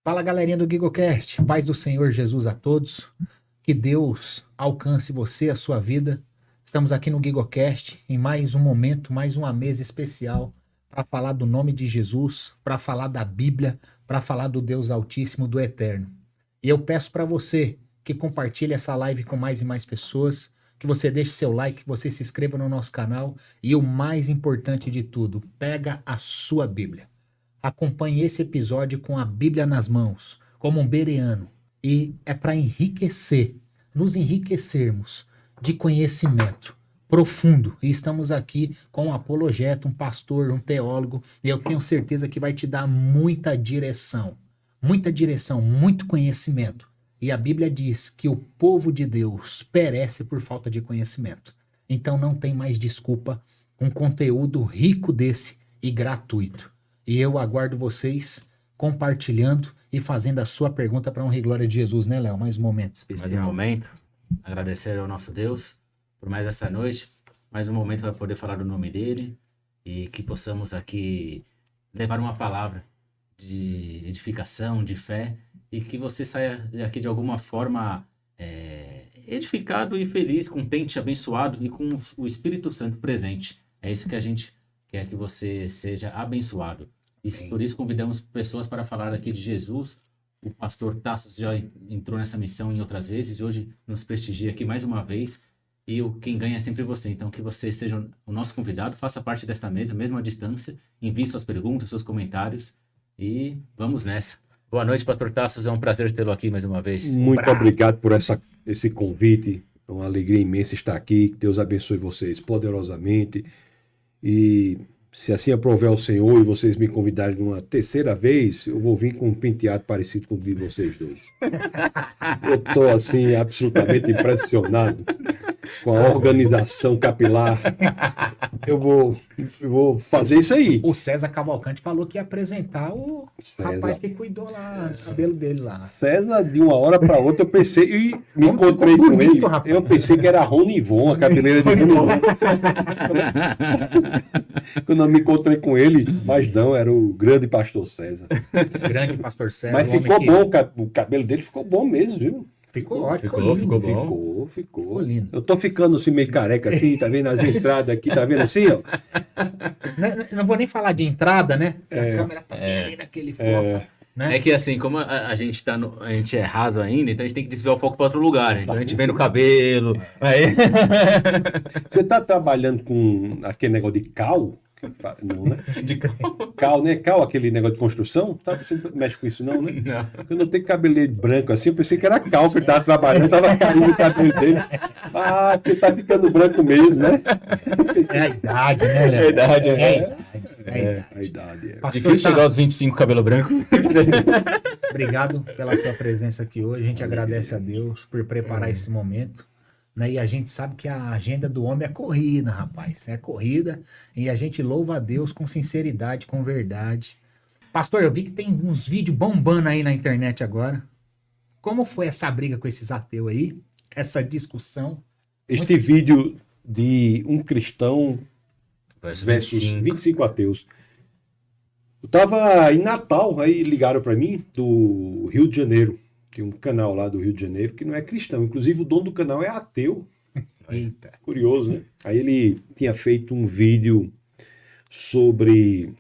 Fala, galerinha do GigoCast, paz do Senhor Jesus a todos, que Deus alcance você, a sua vida. Estamos aqui no GigoCast em mais um momento, mais uma mesa especial para falar do nome de Jesus, para falar da Bíblia, para falar do Deus Altíssimo, do Eterno. E eu peço para você que compartilhe essa live com mais e mais pessoas, que você deixe seu like, que você se inscreva no nosso canal e o mais importante de tudo, pega a sua Bíblia. Acompanhe esse episódio com a Bíblia nas mãos, como um bereano. E é para enriquecer, nos enriquecermos de conhecimento profundo. E estamos aqui com um apologeta, um pastor, um teólogo. E eu tenho certeza que vai te dar muita direção, muito conhecimento. E a Bíblia diz que o povo de Deus perece por falta de conhecimento. Então não tem mais desculpa, um conteúdo rico desse e gratuito. E eu aguardo vocês compartilhando e fazendo a sua pergunta para honra e glória de Jesus, né, Léo? Mais um momento especial. Mais um momento. Agradecer ao nosso Deus por mais essa noite. Mais um momento para poder falar do nome dele. E que possamos aqui levar uma palavra de edificação, de fé. E que você saia daqui de alguma forma edificado e feliz, contente, abençoado e com o Espírito Santo presente. É isso que a gente quer, que você seja abençoado. E por isso convidamos pessoas para falar aqui de Jesus. O pastor Tassos já entrou nessa missão em outras vezes e hoje nos prestigia aqui mais uma vez. E quem ganha é sempre você. Então que você seja o nosso convidado, faça parte desta mesa, mesmo à distância, envie suas perguntas, seus comentários e vamos nessa. Boa noite, pastor Tassos, é um prazer tê-lo aqui mais uma vez. Muito obrigado por esse convite, é uma alegria imensa estar aqui, que Deus abençoe vocês poderosamente. E se assim aprover o Senhor e vocês me convidarem uma terceira vez, eu vou vir com um penteado parecido com o de vocês dois. Eu estou assim absolutamente impressionado com a organização capilar. Eu vou fazer isso aí. O César Cavalcante falou que ia apresentar o rapaz que cuidou lá, do cabelo dele lá. César, de uma hora para outra, eu pensei, e me encontrei com ele, rapaz. Eu pensei que era Rony Von, a cabeleira de Rony Von. Quando eu me encontrei com ele, mas não, era o grande pastor César. Grande pastor César. Mas ficou bom, o cabelo dele ficou bom mesmo, viu? Ficou ótimo, ficou bom. Ficou lindo. Eu tô ficando assim meio careca assim, tá vendo as entradas aqui, tá vendo assim, ó? Não vou nem falar de entrada, né? A câmera tá bem ali naquele foco. Né? É que assim, como a gente a gente é raso ainda, então a gente tem que desviar o foco para outro lugar. Então a gente vem no cabelo. Aí... Você tá trabalhando com aquele negócio de cal? Não, né? De Cal, né? Cal, aquele negócio de construção. Tá? Você não mexe com isso, não, né? Não. Quando eu tenho cabelo branco assim, eu pensei que era cal que ele tava trabalhando, tava caindo o cabelo dele. Ah, porque tá ficando branco mesmo, né? É a idade, né, Léo? É a idade, A idade. Pastor, Difícil chegar aos 25 cabelo branco. obrigado pela sua presença aqui hoje. A gente agradece a Deus por preparar esse momento. Né? E a gente sabe que a agenda do homem é corrida, rapaz. É corrida. E a gente louva a Deus com sinceridade, com verdade. Pastor, eu vi que tem uns vídeos bombando aí na internet agora. Como foi essa briga com esses ateus aí? Essa discussão? Este vídeo de um cristão versus 25 ateus. Eu estava em Natal, aí ligaram para mim do Rio de Janeiro. Tem um canal lá do Rio de Janeiro que não é cristão. Inclusive o dono do canal é ateu. Eita. Curioso, né? Aí ele tinha feito um vídeo sobre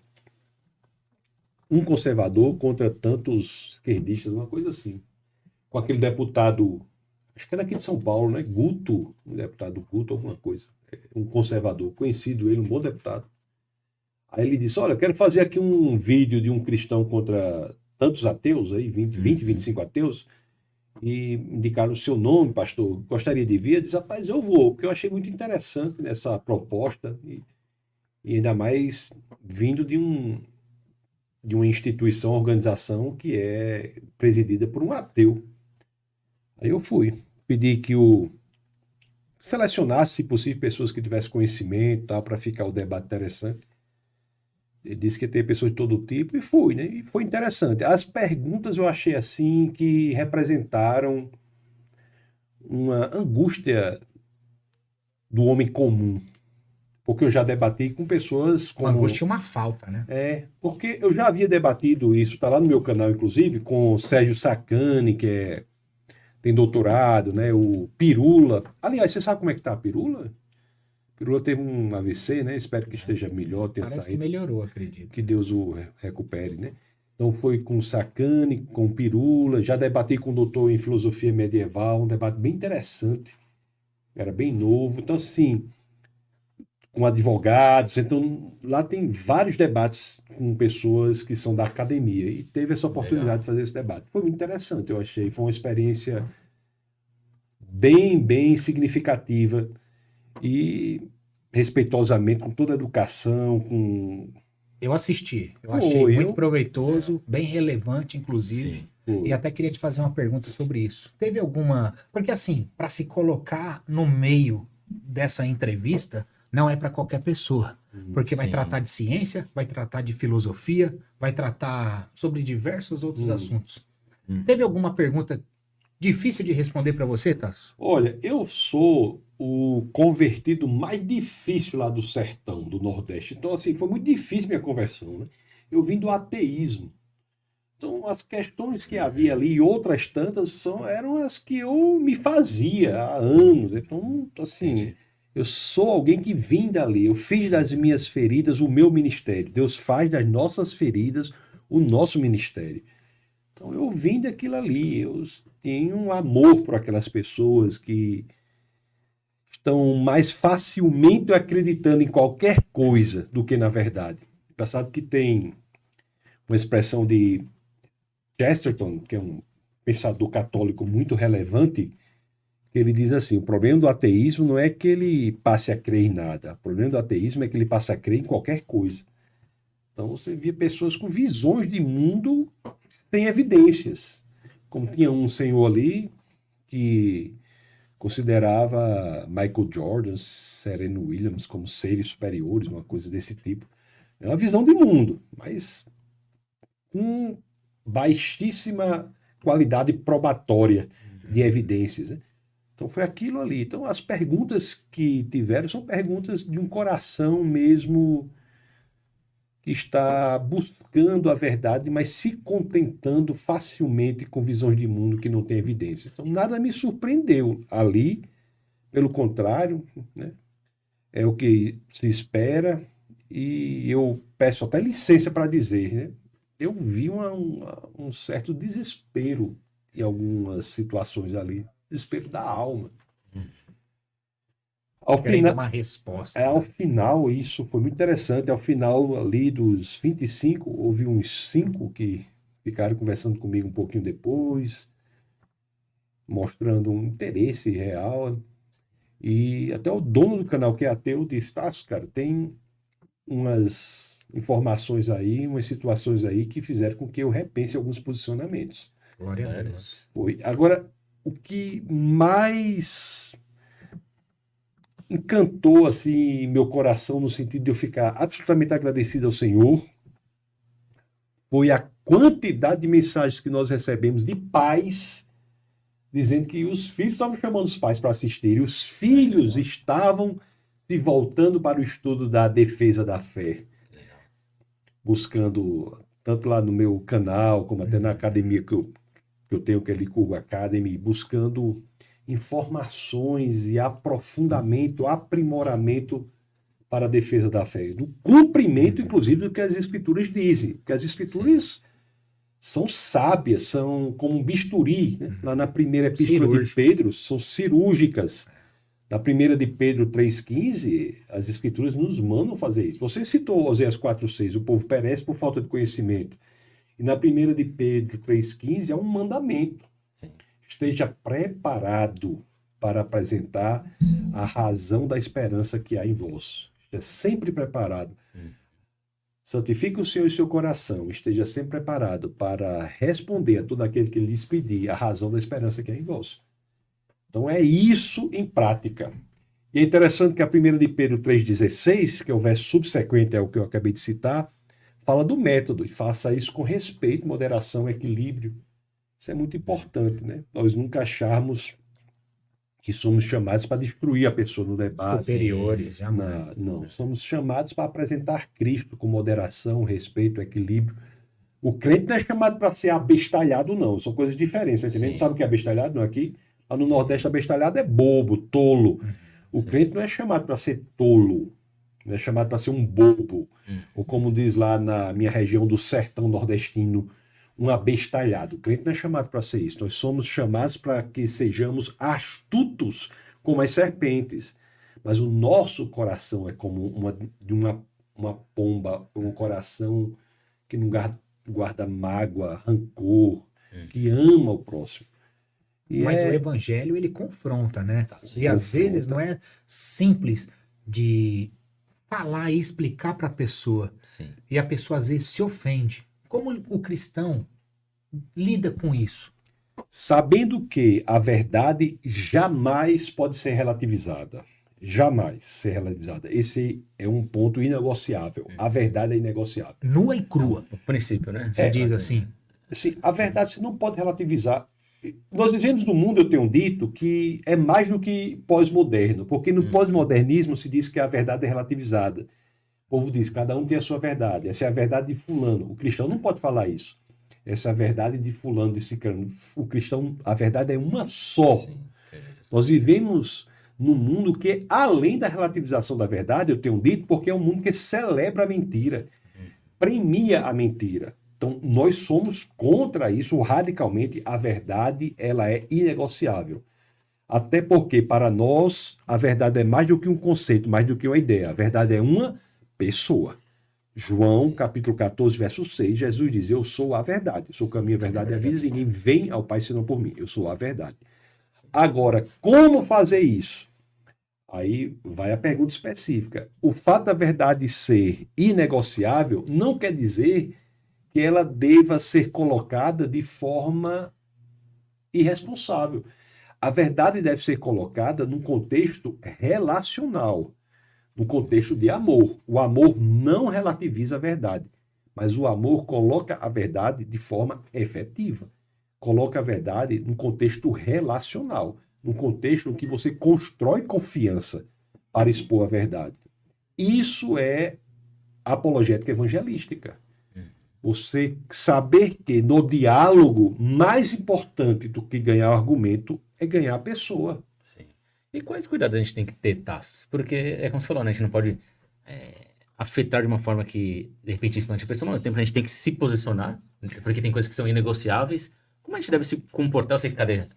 um conservador contra tantos esquerdistas, uma coisa assim. Com aquele deputado, acho que é daqui de São Paulo, né? Guto, um deputado Guto, alguma coisa. Um conservador, conhecido ele, um bom deputado. Aí ele disse, olha, eu quero fazer aqui um vídeo de um cristão contra tantos ateus aí, 25 ateus, e indicaram o seu nome, pastor, gostaria de vir. Eu disse, rapaz, eu vou, porque eu achei muito interessante essa proposta, e ainda mais vindo de uma instituição, organização que é presidida por um ateu. Aí eu fui, pedi que selecionasse, se possível, pessoas que tivessem conhecimento, para ficar o debate interessante. Ele disse que ia ter pessoas de todo tipo e fui, né? E foi interessante. As perguntas eu achei assim que representaram uma angústia do homem comum. porque eu já debati com pessoas Uma angústia e uma falta, né? Porque eu já havia debatido isso, está lá no meu canal, inclusive, com o Sérgio Sacani, tem doutorado, né? O Pirula. Aliás, você sabe como é que tá a Pirula? Pirula teve um AVC, né? Espero que esteja melhor, tenha Parece que saído. melhorou, acredito. Que Deus o recupere, né? Então foi com o Sacani, com o Pirula, já debati com o doutor em filosofia medieval, um debate bem interessante, era bem novo. Então, assim, com advogados, então lá tem vários debates com pessoas que são da academia e teve essa oportunidade de fazer esse debate. Foi muito interessante, eu achei, foi uma experiência bem, bem significativa e respeitosamente, com toda a educação, com... Eu assisti, eu Foi, achei muito eu- proveitoso, bem relevante, inclusive. Sim. foi. E até queria te fazer uma pergunta sobre isso. Teve alguma. Porque, assim, para se colocar no meio dessa entrevista, não é para qualquer pessoa. Porque vai Sim. tratar de ciência, vai tratar de filosofia, vai tratar sobre diversos outros assuntos. Teve alguma pergunta difícil de responder para você, Tasso? Olha, eu sou o convertido mais difícil lá do sertão, do Nordeste. Então, assim, foi muito difícil minha conversão, né? Eu vim do ateísmo. Então, as questões que havia ali e outras tantas eram as que eu me fazia há anos. Então, assim, Entendi. eu sou alguém que vim dali. Eu fiz das minhas feridas o meu ministério. Deus faz das nossas feridas o nosso ministério. Então, eu vim daquilo ali. Eu tenho um amor por aquelas pessoas que estão mais facilmente acreditando em qualquer coisa do que na verdade. Engraçado que tem uma expressão de Chesterton, que é um pensador católico muito relevante, que ele diz assim: o problema do ateísmo não é que ele passe a crer em nada, o problema do ateísmo é que ele passe a crer em qualquer coisa. Então você via pessoas com visões de mundo sem evidências. Como tinha um senhor ali que considerava Michael Jordan, Serena Williams como seres superiores, uma coisa desse tipo. É uma visão de mundo, mas com baixíssima qualidade probatória de evidências, né? Então foi aquilo ali. Então as perguntas que tiveram são perguntas de um coração mesmo que está buscando a verdade, mas se contentando facilmente com visões de mundo que não têm evidências. Então nada me surpreendeu ali, pelo contrário, né? É o que se espera e eu peço até licença para dizer, né? Eu vi um certo desespero em algumas situações ali, desespero da alma. Ao Querendo final, uma resposta. ao final, isso foi muito interessante. Ao final ali dos 25, houve uns 5 que ficaram conversando comigo um pouquinho depois, mostrando um interesse real. E até o dono do canal, que é ateu, disse: Tasso, cara, tem umas informações aí, umas situações aí que fizeram com que eu repense alguns posicionamentos. Glória a Glória a Deus. Deus. Foi. Agora, o que mais encantou assim meu coração no sentido de eu ficar absolutamente agradecido ao Senhor foi a quantidade de mensagens que nós recebemos de pais dizendo que os filhos estavam chamando os pais para assistir e os filhos estavam se voltando para o estudo da defesa da fé, Legal. buscando tanto lá no meu canal como até na academia que eu tenho, que é Licurgo Academy, buscando informações e aprofundamento, aprimoramento para a defesa da fé, do cumprimento, inclusive, do que as escrituras dizem, porque as escrituras são sábias, são como um bisturi, né? Lá na primeira epístola de Cirúrgico. Pedro, são cirúrgicas. Na primeira de Pedro 3,15, as escrituras nos mandam fazer isso. Você citou Oséias 4,6, o povo perece por falta de conhecimento. E na primeira de Pedro 3,15 é um mandamento. Sim. Esteja preparado para apresentar a razão da esperança que há em vós. Esteja sempre preparado. Santifique o Senhor em seu coração. Esteja sempre preparado para responder a todo aquele que lhes pedir a razão da esperança que há em vós. Então é isso em prática. E é interessante que a primeira de Pedro 3,16, que é o verso subsequente ao que eu acabei de citar, fala do método, e faça isso com respeito, moderação, equilíbrio. Isso é muito importante, né? Nós nunca acharmos que somos chamados para destruir a pessoa no debate. Superiores, jamais. Não, somos chamados para apresentar Cristo com moderação, respeito, equilíbrio. O crente não é chamado para ser abestalhado, não. São coisas diferentes, tá entendendo? Sim. Sabe o que é abestalhado? Não, aqui, lá no Nordeste, abestalhado é bobo, tolo. O crente não é chamado para ser tolo, não é chamado para ser um bobo. Ou como diz lá na minha região do sertão nordestino, um abestalhado. O crente não é chamado para ser isso. Nós somos chamados para que sejamos astutos como as serpentes. Mas o nosso coração é como uma pomba, um coração que não guarda mágoa, rancor, que ama o próximo. Mas o evangelho, ele confronta, né? E às Confronta. vezes não é simples de falar e explicar para a pessoa. Sim. E a pessoa às vezes se ofende. Como o cristão lida com isso? Sabendo que a verdade jamais pode ser relativizada. Jamais ser relativizada. Esse é um ponto inegociável. A verdade é inegociável. Nua e crua. O princípio, né? Você diz assim. Assim, a verdade você não pode relativizar. Nós vivemos num mundo, eu tenho dito, que é mais do que pós-moderno, porque no pós-modernismo se diz que a verdade é relativizada. O povo diz, cada um tem a sua verdade. Essa é a verdade de fulano. O cristão não pode falar isso. Essa é a verdade de fulano, de ciclano. O cristão, a verdade é uma só. Nós vivemos num mundo que, além da relativização da verdade, eu tenho dito, porque é um mundo que celebra a mentira, premia a mentira. Então, nós somos contra isso radicalmente. A verdade, ela é inegociável. Até porque, para nós, a verdade é mais do que um conceito, mais do que uma ideia. A verdade é uma pessoa. João, capítulo 14, verso 6, Jesus diz, eu sou a verdade. Eu sou o caminho, a verdade e a vida. Ninguém vem ao Pai senão por mim. Eu sou a verdade. Agora, como fazer isso? Aí vai a pergunta específica. O fato da verdade ser inegociável não quer dizer que ela deva ser colocada de forma irresponsável. A verdade deve ser colocada num contexto relacional, num contexto de amor. O amor não relativiza a verdade, mas o amor coloca a verdade de forma efetiva. Coloca a verdade num contexto relacional, num contexto em que você constrói confiança para expor a verdade. Isso é apologética evangelística. Você saber que no diálogo, mais importante do que ganhar o argumento é ganhar a pessoa. Sim. E quais cuidados a gente tem que ter, Tassos? Porque é como você falou, né? A gente não pode afetar de uma forma que, de repente, espante a pessoa. Ao mesmo tempo, a gente tem que se posicionar, porque tem coisas que são inegociáveis. Como a gente deve se comportar? Eu sei que cada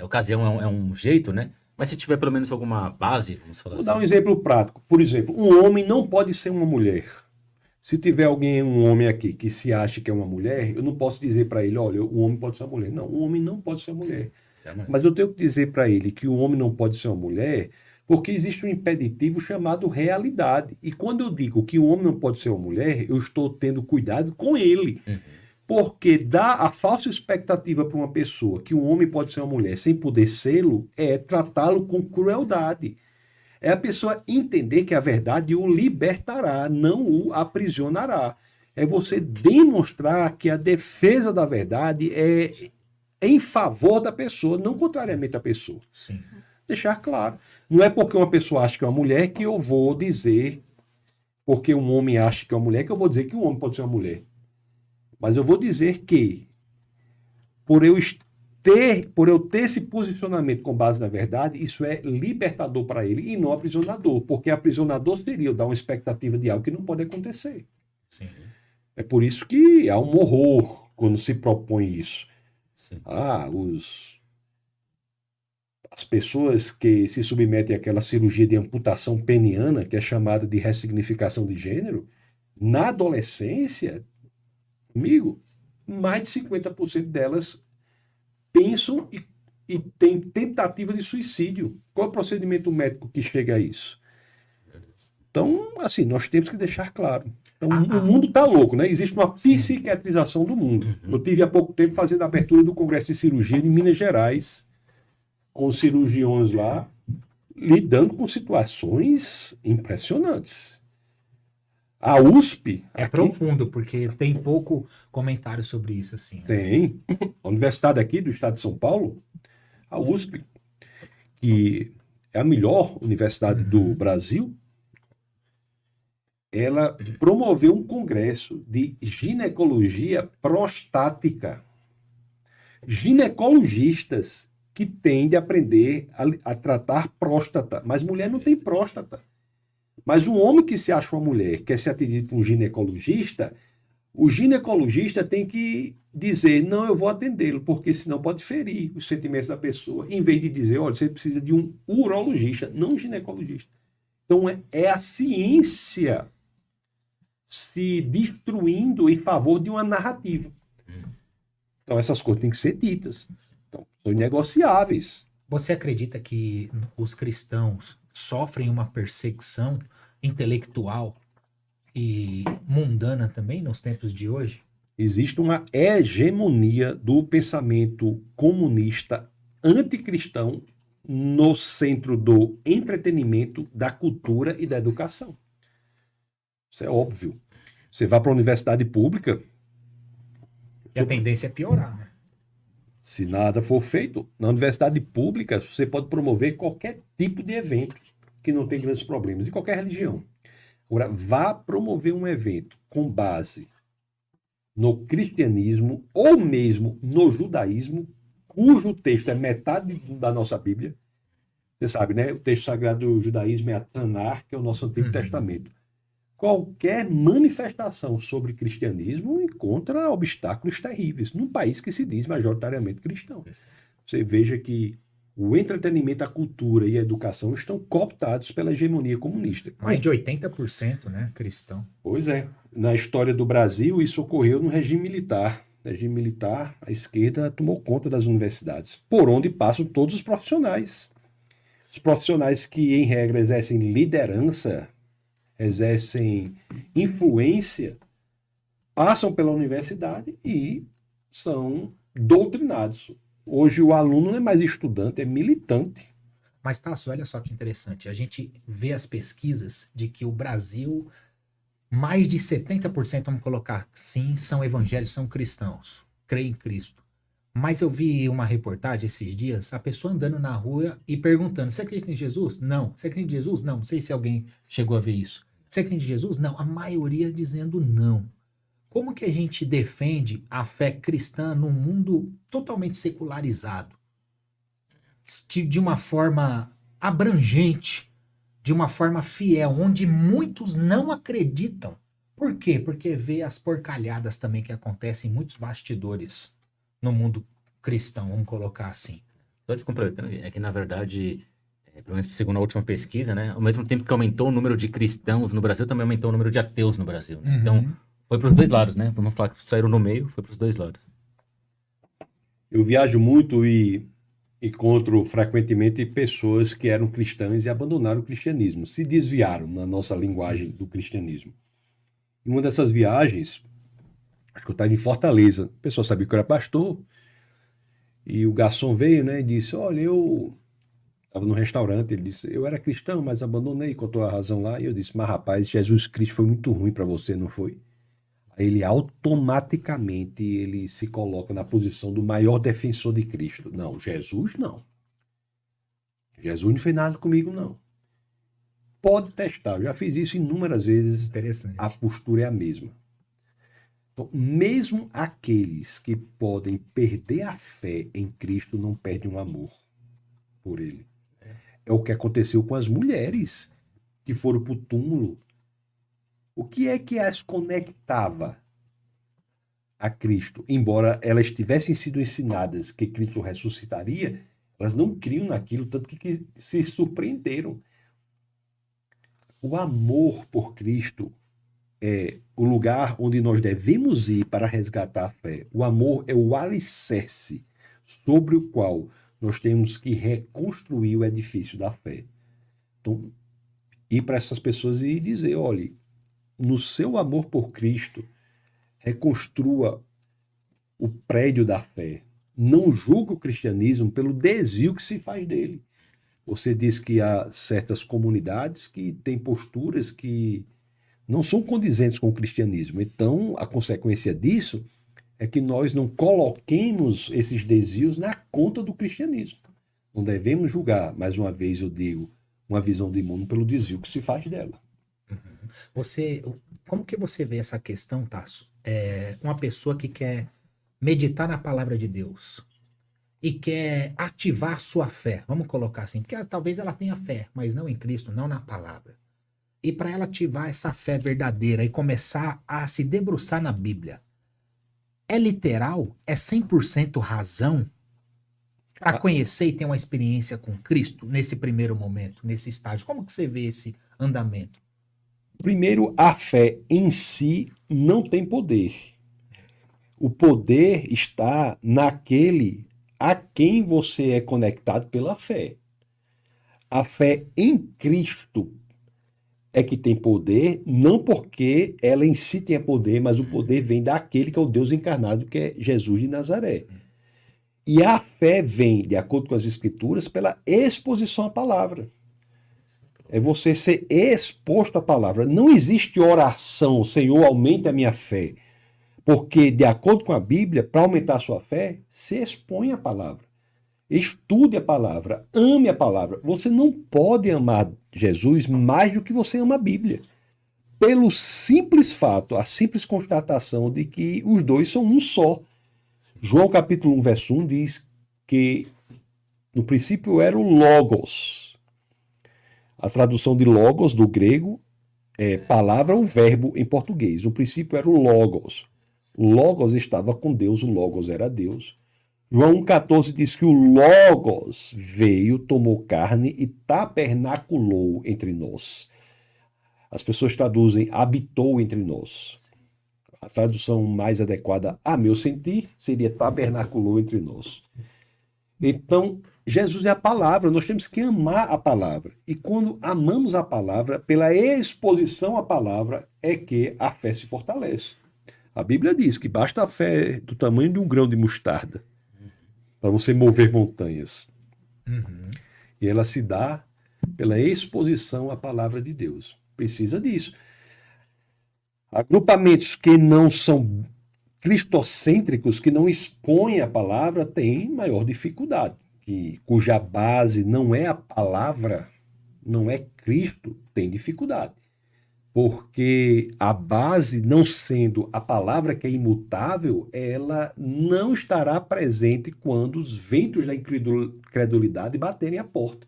ocasião é um jeito, né? Mas se tiver pelo menos alguma base, vamos falar Vou assim. dar um exemplo prático. Por exemplo, um homem não pode ser uma mulher. Se tiver um homem aqui que se acha que é uma mulher, eu não posso dizer para ele, olha, o homem pode ser uma mulher. Não, o homem não pode ser uma mulher. Mas eu tenho que dizer para ele que o homem não pode ser uma mulher porque existe um impeditivo chamado realidade. E quando eu digo que o homem não pode ser uma mulher, eu estou tendo cuidado com ele. Porque dá a falsa expectativa para uma pessoa que um homem pode ser uma mulher sem poder sê-lo é tratá-lo com crueldade. É a pessoa entender que a verdade o libertará, não o aprisionará. É você demonstrar que a defesa da verdade é em favor da pessoa, não contrariamente à pessoa. Sim. Deixar claro. Não é porque uma pessoa acha que é uma mulher que eu vou dizer, porque um homem acha que é uma mulher, que eu vou dizer que um homem pode ser uma mulher. Mas eu vou dizer que, por eu ter esse posicionamento com base na verdade, isso é libertador para ele e não aprisionador, porque aprisionador seria eu dar uma expectativa de algo que não pode acontecer. Sim. É por isso que há um horror quando se propõe isso. Sim. As pessoas que se submetem àquela cirurgia de amputação peniana, que é chamada de ressignificação de gênero, na adolescência, amigo, mais de 50% delas pensam e têm tentativa de suicídio. Qual é o procedimento médico que chega a isso? Então, assim, nós temos que deixar claro. Então, o mundo está louco, né? Existe uma psiquiatrização do mundo. Eu tive há pouco tempo fazendo a abertura do Congresso de Cirurgia em Minas Gerais, com cirurgiões lá, lidando com situações impressionantes. A USP... É aqui, profundo, porque tem pouco comentário sobre isso, assim. Né? Tem. A Universidade aqui do Estado de São Paulo, a USP, que é a melhor universidade do Brasil, ela promoveu um congresso de ginecologia prostática. Ginecologistas que têm de aprender a tratar próstata. Mas mulher não tem próstata. Mas um homem que se acha uma mulher, quer ser atendido por um ginecologista, o ginecologista tem que dizer, não, eu vou atendê-lo, porque senão pode ferir os sentimentos da pessoa, em vez de dizer, olha, você precisa de um urologista, não um ginecologista. Então é a ciência se destruindo em favor de uma narrativa. Então essas coisas têm que ser ditas. Então, são inegociáveis. Você acredita que os cristãos sofrem uma perseguição intelectual e mundana também nos tempos de hoje? Existe uma hegemonia do pensamento comunista anticristão no centro do entretenimento, da cultura e da educação. Isso é óbvio. Você vai para a universidade pública... E a tendência é piorar, né? Se nada for feito, na universidade pública você pode promover qualquer tipo de evento que não tem grandes problemas, de qualquer religião. Agora, vá promover um evento com base no cristianismo ou mesmo no judaísmo, cujo texto é metade da nossa Bíblia. Você sabe, né? O texto sagrado do judaísmo é a Tanar, que é o nosso Antigo Testamento. Qualquer manifestação sobre cristianismo encontra obstáculos terríveis, num país que se diz majoritariamente cristão. Você veja que o entretenimento, a cultura e a educação estão cooptados pela hegemonia comunista. Mais de 80%, né, cristão. Pois é. Na história do Brasil, isso ocorreu no regime militar. No regime militar, a esquerda tomou conta das universidades, por onde passam todos os profissionais. Os profissionais que, em regra, exercem liderança, exercem influência, passam pela universidade e são doutrinados. Hoje o aluno não é mais estudante, é militante. Mas, Tasso, olha só que interessante. A gente vê as pesquisas de que o Brasil, mais de 70%, vamos colocar assim, são evangélicos, são cristãos, creem em Cristo. Mas eu vi uma reportagem esses dias, a pessoa andando na rua e perguntando, você acredita em Jesus? Não. Você acredita em Jesus? Não. Não sei se alguém chegou a ver isso. Você acredita em Jesus? Não. A maioria dizendo não. Como que a gente defende a fé cristã num mundo totalmente secularizado? De uma forma abrangente, de uma forma fiel, onde muitos não acreditam. Por quê? Porque vê as porcalhadas também que acontecem em muitos bastidores no mundo cristão, vamos colocar assim. Só de complementando, é que na verdade, pelo menos segundo a última pesquisa, né, ao mesmo tempo que aumentou o número de cristãos no Brasil, também aumentou o número de ateus no Brasil. Né? Então, foi para os dois lados, né? Vamos falar que saíram no meio, foi para os dois lados. Eu viajo muito e encontro frequentemente pessoas que eram cristãs e abandonaram o cristianismo, se desviaram na nossa linguagem do cristianismo. Em uma dessas viagens, acho que eu estava em Fortaleza, o pessoal sabia que eu era pastor, e o garçom veio, né, e disse, olha, eu estava num restaurante, ele disse, eu era cristão, mas abandonei, contou a razão lá, e eu disse, mas rapaz, Jesus Cristo foi muito ruim para você, não foi? Aí ele automaticamente ele se coloca na posição do maior defensor de Cristo. Não, Jesus não. Jesus não fez nada comigo, não. Pode testar, eu já fiz isso inúmeras vezes, Interessante. a postura é a mesma. Então, mesmo aqueles que podem perder a fé em Cristo não perdem o amor por ele. É o que aconteceu com as mulheres que foram para o túmulo. O que é que as conectava a Cristo? Embora elas tivessem sido ensinadas que Cristo ressuscitaria, elas não criam naquilo, tanto que se surpreenderam. O amor por Cristo é o lugar onde nós devemos ir para resgatar a fé. O amor é o alicerce sobre o qual nós temos que reconstruir o edifício da fé. Então, ir para essas pessoas e dizer, olha, no seu amor por Cristo, reconstrua o prédio da fé. Não julgue o cristianismo pelo desvio que se faz dele. Você diz que há certas comunidades que têm posturas que não são condizentes com o cristianismo. Então, a consequência disso é que nós não coloquemos esses desvios na conta do cristianismo. Não devemos julgar, mais uma vez eu digo, uma visão do mundo pelo desvio que se faz dela. Você, como que você vê essa questão, Tasso? Uma pessoa que quer meditar na palavra de Deus e quer ativar sua fé, vamos colocar assim, porque talvez ela tenha fé, mas não em Cristo, não na palavra. E para ela ativar essa fé verdadeira e começar a se debruçar na Bíblia, é literal? É 100% razão para conhecer e ter uma experiência com Cristo nesse primeiro momento, nesse estágio? Como que você vê esse andamento? Primeiro, a fé em si não tem poder. O poder está naquele a quem você é conectado pela fé. A fé em Cristo é que tem poder, não porque ela em si tenha poder, mas o poder vem daquele que é o Deus encarnado, que é Jesus de Nazaré. E a fé vem, de acordo com as Escrituras, pela exposição à palavra. É você ser exposto à palavra. Não existe oração, Senhor, aumente a minha fé. Porque, de acordo com a Bíblia, para aumentar a sua fé, se expõe à palavra. Estude a palavra, ame a palavra. Você não pode amar Jesus mais do que você ama a Bíblia. Pelo simples fato, a simples constatação de que os dois são um só. João capítulo 1, verso 1 diz que no princípio era o Logos. A tradução de Logos do grego é palavra ou verbo em português. No princípio era o Logos. O Logos estava com Deus, o Logos era Deus. João 1,14 diz que o Logos veio, tomou carne e tabernaculou entre nós. As pessoas traduzem habitou entre nós. A tradução mais adequada, a meu sentir, seria tabernaculou entre nós. Então, Jesus é a palavra, nós temos que amar a palavra. E quando amamos a palavra, pela exposição à palavra, é que a fé se fortalece. A Bíblia diz que basta a fé do tamanho de um grão de mostarda para você mover montanhas. E ela se dá pela exposição à palavra de Deus. Precisa disso. Agrupamentos que não são cristocêntricos, que não expõem a palavra, têm maior dificuldade. Cuja base não é a palavra, não é Cristo, tem dificuldade. Porque a base, não sendo a palavra que é imutável, ela não estará presente quando os ventos da incredulidade baterem a porta.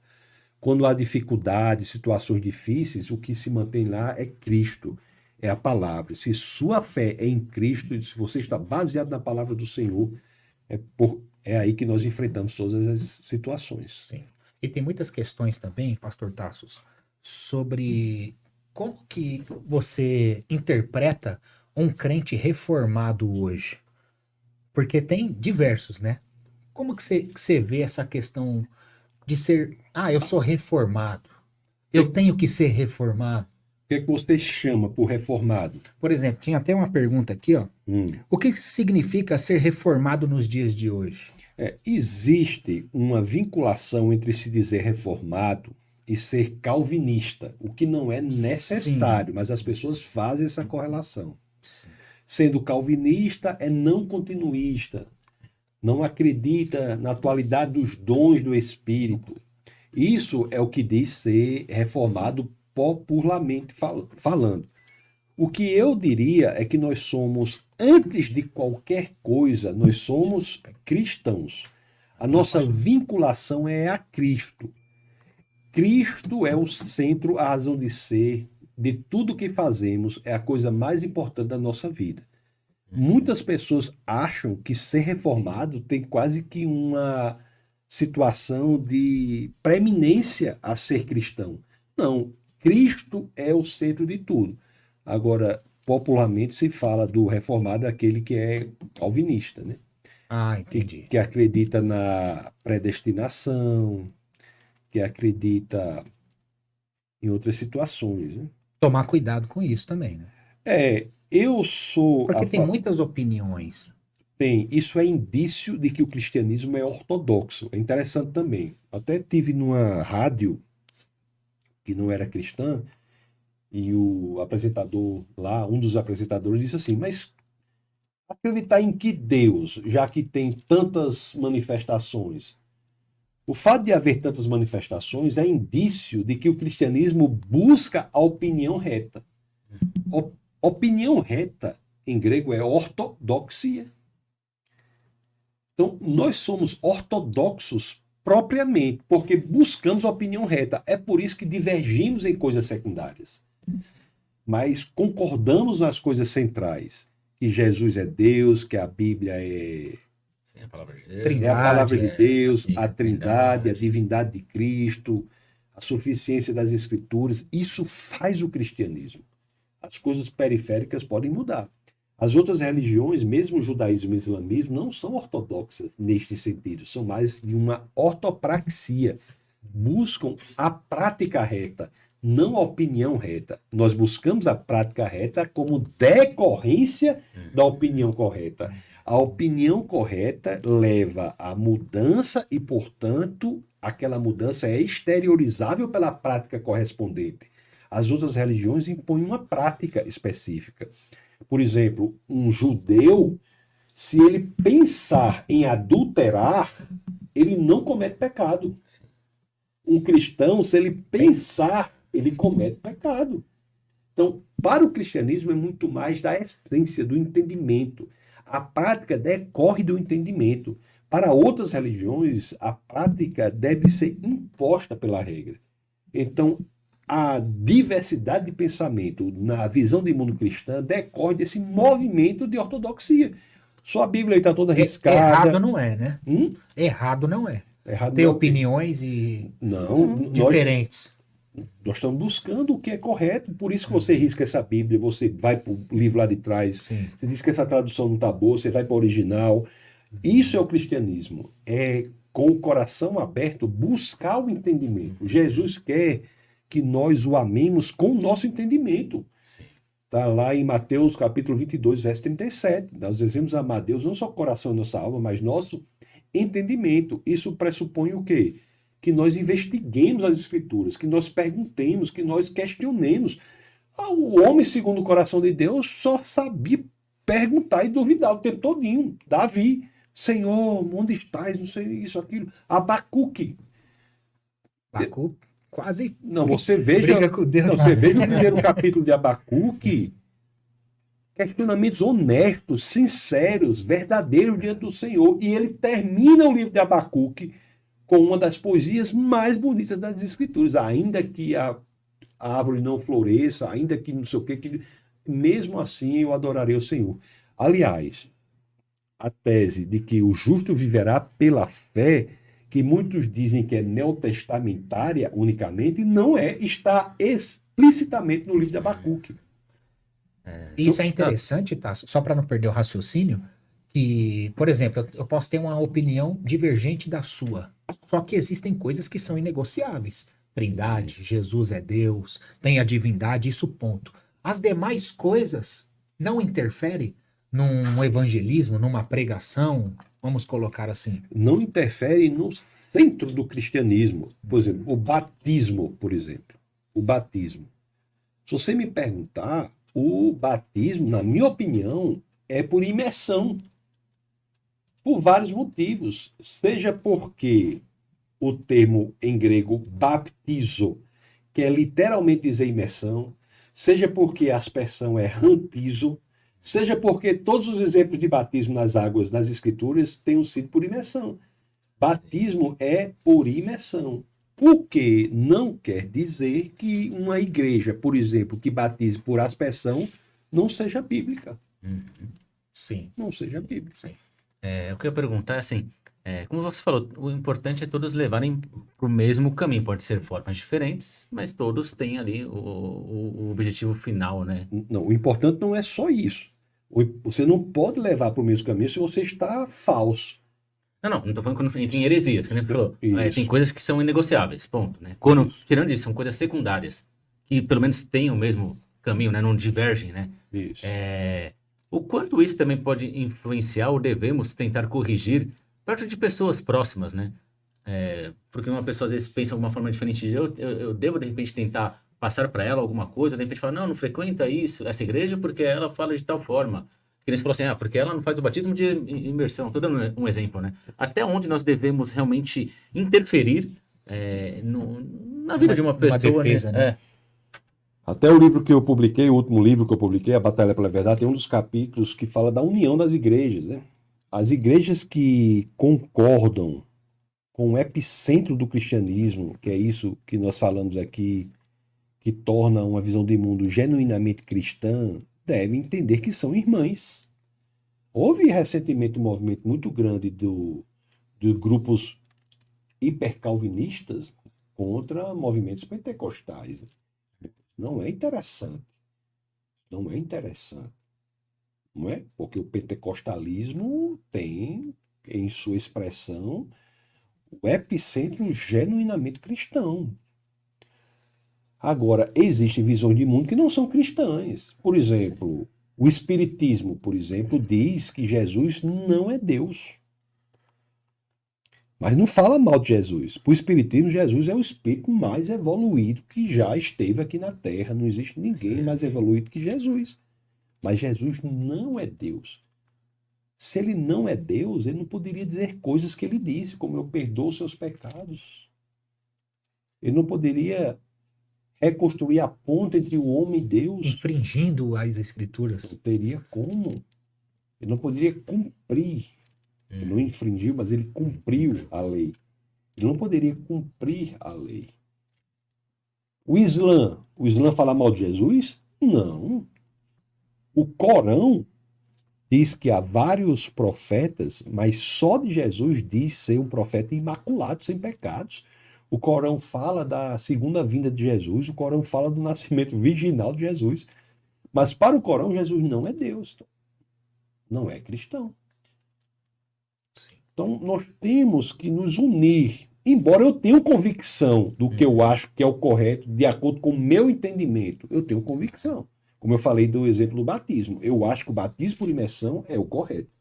Quando há dificuldade, situações difíceis, o que se mantém lá é Cristo, é a palavra. Se sua fé é em Cristo, e se você está baseado na palavra do Senhor, é aí que nós enfrentamos todas as situações. Sim. E tem muitas questões também, pastor Tassos, sobre como que você interpreta um crente reformado hoje? Porque tem diversos, né? Como que você vê essa questão de ser, eu sou reformado, eu tenho que ser reformado? O que é que você chama por reformado? Por exemplo, tinha até uma pergunta aqui, ó. O que significa ser reformado nos dias de hoje? Existe uma vinculação entre se dizer reformado e ser calvinista, o que não é necessário, mas as pessoas fazem essa correlação. Sim. Sendo calvinista é não continuista, não acredita na atualidade dos dons do Espírito. Isso é o que diz ser reformado popularmente falando. O que eu diria é que nós somos, antes de qualquer coisa, nós somos cristãos. A nossa vinculação é a Cristo. Cristo é o centro, a razão de ser de tudo que fazemos, é a coisa mais importante da nossa vida. Muitas pessoas acham que ser reformado tem quase que uma situação de preeminência a ser cristão. Não, Cristo é o centro de tudo. Agora, popularmente se fala do reformado, aquele que é calvinista, né? Entendi. Que acredita na predestinação, que acredita em outras situações, né? Tomar cuidado com isso também, né? Eu sou... Porque tem muitas opiniões. Isso é indício de que o cristianismo é ortodoxo. É interessante também. Até tive numa rádio que não era cristã, e o apresentador lá, um dos apresentadores, disse assim, mas acreditar em que Deus, já que tem tantas manifestações? O fato de haver tantas manifestações é indício de que o cristianismo busca a opinião reta. Opinião reta, em grego, é ortodoxia. Então, nós somos ortodoxos propriamente, porque buscamos a opinião reta. É por isso que divergimos em coisas secundárias. Mas concordamos nas coisas centrais. Que Jesus é Deus, que a Bíblia é... Sim, a palavra de É Deus. a palavra de Deus, a a Trindade, a divindade de Cristo, a suficiência das Escrituras. Isso faz o cristianismo. As coisas periféricas podem mudar. As outras religiões, mesmo o judaísmo e o islamismo, não são ortodoxas neste sentido. São mais de uma ortopraxia. Buscam a prática reta, não a opinião reta. Nós buscamos a prática reta como decorrência da opinião correta. A opinião correta leva à mudança e, portanto, aquela mudança é exteriorizável pela prática correspondente. As outras religiões impõem uma prática específica. Por exemplo, um judeu, se ele pensar em adulterar, ele não comete pecado. Um cristão, se ele pensar, ele comete pecado. Então, para o cristianismo é muito mais da essência, do entendimento. A prática decorre do entendimento. Para outras religiões, a prática deve ser imposta pela regra. Então, a diversidade de pensamento na visão de mundo cristã decorre desse movimento de ortodoxia. Sua Bíblia está toda riscada. Errado não é, né? Hum? Errado não é. Errado Ter não é. opiniões e Não, diferentes. nós estamos buscando o que é correto. Por isso que você risca essa Bíblia, você vai para o livro lá de trás, Sim. você diz que essa tradução não está boa, você vai para o original. Isso é o cristianismo. É, com o coração aberto, buscar o entendimento. Jesus quer que nós o amemos com o nosso entendimento. Sim. Está lá em Mateus capítulo 22, verso 37. Nós devemos amar a Deus não só com o coração e nossa alma, mas nosso entendimento. Isso pressupõe o quê? Que nós investiguemos as Escrituras, que nós perguntemos, que nós questionemos. O homem, segundo o coração de Deus, só sabia perguntar e duvidar o tempo todinho. Davi, Senhor, onde estás? Não sei isso, aquilo. Abacuque. Bacu quase Não, você veja, briga com Deus. não, você veja o primeiro capítulo de Abacuque, questionamentos honestos, sinceros, verdadeiros diante do Senhor. E ele termina o livro de Abacuque com uma das poesias mais bonitas das Escrituras. Ainda que a árvore não floresça, ainda que não sei o que, mesmo assim eu adorarei o Senhor. Aliás, a tese de que o justo viverá pela fé, que muitos dizem que é neotestamentária unicamente, não é, está explicitamente no livro de Abacuque. Isso é interessante, tá? Só para não perder o raciocínio, que, por exemplo, eu posso ter uma opinião divergente da sua, só que existem coisas que são inegociáveis. Trindade, Jesus é Deus, tem a divindade, isso ponto. As demais coisas não interferem num evangelismo, numa pregação, vamos colocar assim. Não interfere no centro do cristianismo. Por exemplo, o batismo, por exemplo. O batismo. Se você me perguntar, o batismo, na minha opinião, é por imersão. Por vários motivos. Seja porque o termo em grego baptizo quer literalmente dizer imersão, seja porque a aspersão é rantizo, seja porque todos os exemplos de batismo nas águas, nas escrituras, tenham sido por imersão. Batismo é por imersão. O que não quer dizer que uma igreja, por exemplo, que batize por aspersão, não seja bíblica. Sim. Não seja bíblica. Sim. O que eu ia perguntar é assim, como você falou, o importante é todos levarem para o mesmo caminho. Pode ser formas diferentes, mas todos têm ali o objetivo final, né? Não, o importante não é só isso. Você não pode levar para o mesmo caminho se você está falso. Não estou falando quando entra em heresias, que nem você falou. Isso. Tem coisas que são inegociáveis, ponto, né? Tirando isso, são coisas secundárias, que pelo menos têm o mesmo caminho, né? Não divergem, né? Isso. O quanto isso também pode influenciar ou devemos tentar corrigir perto de pessoas próximas, né? Porque uma pessoa às vezes pensa de alguma forma diferente de eu devo de repente tentar passar para ela alguma coisa, de repente fala, não frequenta essa igreja porque ela fala de tal forma. Que eles falou assim, porque ela não faz o batismo de imersão. Tô dando um exemplo, né? Até onde nós devemos realmente interferir na vida de uma Numa pessoa, defesa, né? Até o livro que eu publiquei, o último livro que eu publiquei, A Batalha pela Verdade, tem um dos capítulos que fala da união das igrejas, né? As igrejas que concordam com o epicentro do cristianismo, que é isso que nós falamos aqui, que torna uma visão de mundo genuinamente cristã, devem entender que são irmãs. Houve recentemente um movimento muito grande de grupos hipercalvinistas contra movimentos pentecostais. Não é interessante. Não é interessante. Não é? Porque o pentecostalismo tem em sua expressão o epicentro genuinamente cristão. Agora, existem visões de mundo que não são cristãs. Por exemplo, o Espiritismo, por exemplo, diz que Jesus não é Deus. Mas não fala mal de Jesus. Para o Espiritismo, Jesus é o espírito mais evoluído que já esteve aqui na Terra. Não existe ninguém mais evoluído que Jesus. Mas Jesus não é Deus. Se ele não é Deus, ele não poderia dizer coisas que ele disse, como eu perdoo seus pecados. Ele não poderia reconstruir a ponte entre o homem e Deus. Infringindo as escrituras. Não teria como. Ele não poderia cumprir. Ele não infringiu, mas ele cumpriu a lei. Ele não poderia cumprir a lei. O Islã fala mal de Jesus? Não. O Corão diz que há vários profetas, mas só de Jesus diz ser um profeta imaculado, sem pecados. O Corão fala da segunda vinda de Jesus, o Corão fala do nascimento virginal de Jesus. Mas para o Corão, Jesus não é Deus. Não é cristão. Então, nós temos que nos unir. Embora eu tenha convicção do que eu acho que é o correto, de acordo com o meu entendimento, eu tenho convicção. Como eu falei do exemplo do batismo. Eu acho que o batismo por imersão é o correto.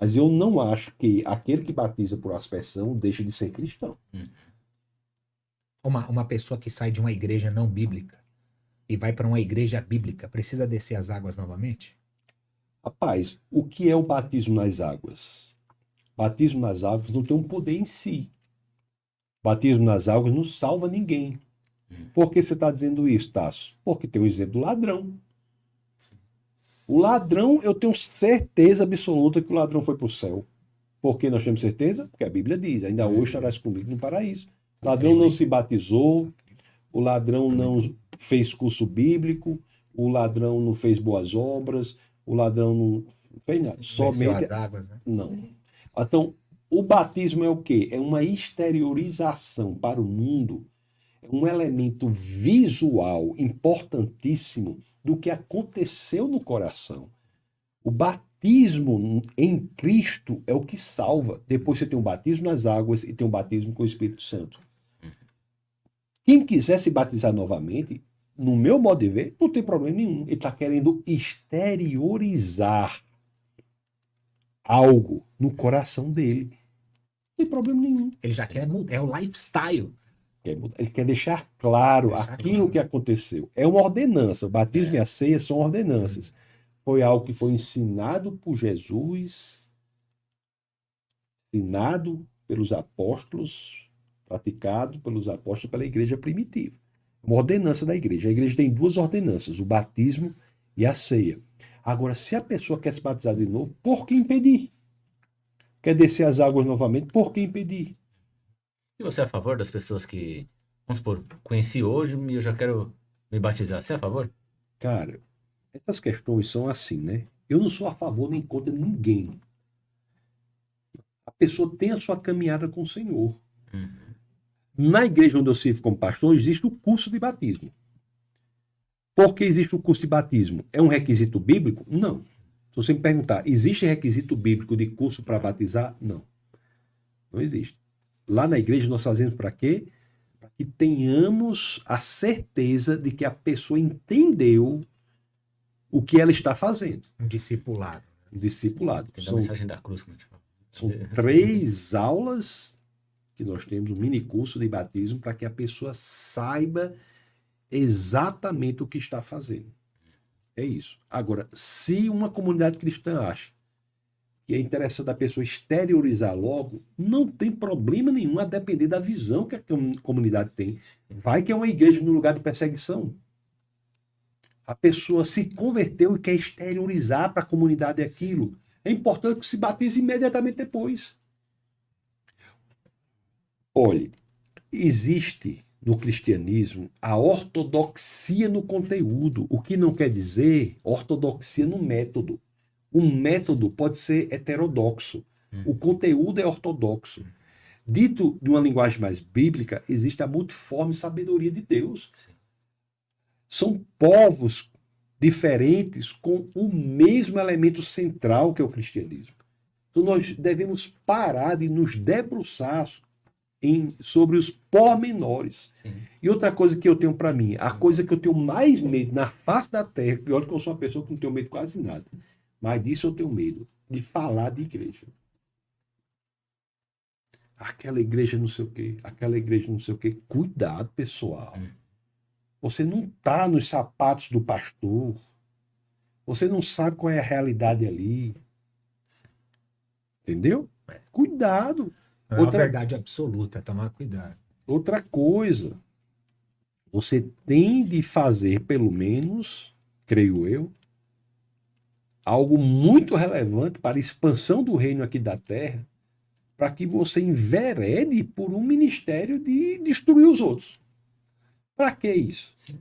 Mas eu não acho que aquele que batiza por aspersão deixa de ser cristão. Uma pessoa que sai de uma igreja não bíblica e vai para uma igreja bíblica, precisa descer as águas novamente? Rapaz, o que é o batismo nas águas? Batismo nas águas não tem um poder em si. Batismo nas águas não salva ninguém. Por que você está dizendo isso, Tasso? Porque tem o exemplo do ladrão. O ladrão, eu tenho certeza absoluta que o ladrão foi para o céu. Por que nós temos certeza? Porque a Bíblia diz, ainda hoje estarás comigo no paraíso. O ladrão não se batizou, o ladrão não fez curso bíblico, o ladrão não fez boas obras, o ladrão não fez nada. Desceu Somente... as águas, né? Não. Então, o batismo é o quê? É uma exteriorização para o mundo, é um elemento visual importantíssimo do que aconteceu no coração. O batismo em Cristo é o que salva. Depois você tem o batismo nas águas e tem o batismo com o Espírito Santo. Quem quiser se batizar novamente, no meu modo de ver, não tem problema nenhum. Ele está querendo exteriorizar algo no coração dele. Não tem problema nenhum. Ele já quer mudar, é o lifestyle. Ele quer deixar claro aquilo que aconteceu. É uma ordenança. O batismo e a ceia são ordenanças. Foi algo que foi ensinado por Jesus, ensinado pelos apóstolos, praticado pelos apóstolos pela igreja primitiva. Uma ordenança da igreja. A igreja tem duas ordenanças, o batismo e a ceia. Agora, se a pessoa quer se batizar de novo, por que impedir? Quer descer as águas novamente, por que impedir? E você é a favor das pessoas que, vamos supor, conheci hoje e eu já quero me batizar? Você é a favor? Cara, essas questões são assim, né? Eu não sou a favor nem contra ninguém. A pessoa tem a sua caminhada com o Senhor. Na igreja onde eu sirvo como pastor, existe o curso de batismo. Por que existe o curso de batismo? É um requisito bíblico? Não. Se você me perguntar, existe requisito bíblico de curso para batizar? Não. Não existe. Lá na igreja nós fazemos para quê? Para que tenhamos a certeza de que a pessoa entendeu o que ela está fazendo. Um discipulado. Um discipulado. Tem a mensagem da cruz, como a gente fala. São 3 aulas que nós temos, um mini curso de batismo, para que a pessoa saiba exatamente o que está fazendo. É isso. Agora, se uma comunidade cristã acha que é interessante a pessoa exteriorizar logo, não tem problema nenhum a depender da visão que a comunidade tem. Vai que é uma igreja no lugar de perseguição. A pessoa se converteu e quer exteriorizar para a comunidade aquilo. É importante que se batize imediatamente depois. Olhe, existe no cristianismo a ortodoxia no conteúdo, o que não quer dizer ortodoxia no método. O método pode ser heterodoxo, o conteúdo é ortodoxo. Dito de uma linguagem mais bíblica, existe a multiforme sabedoria de Deus. Sim. São povos diferentes com o mesmo elemento central que é o cristianismo. Então nós devemos parar de nos debruçar sobre os pormenores. Sim. E outra coisa que eu tenho para mim, a coisa que eu tenho mais medo na face da terra, que olha que eu sou uma pessoa que não tenho medo de quase nada, mas disso eu tenho medo, de falar de igreja. Aquela igreja não sei o quê, aquela igreja não sei o quê. Cuidado, pessoal. Você não está nos sapatos do pastor. Você não sabe qual é a realidade ali. Entendeu? Cuidado. Não é uma verdade absoluta, tomar cuidado. Outra coisa, você tem de fazer, pelo menos, creio eu, algo muito relevante para a expansão do reino aqui da terra, para que você enverede por um ministério de destruir os outros. Para que isso? Sim.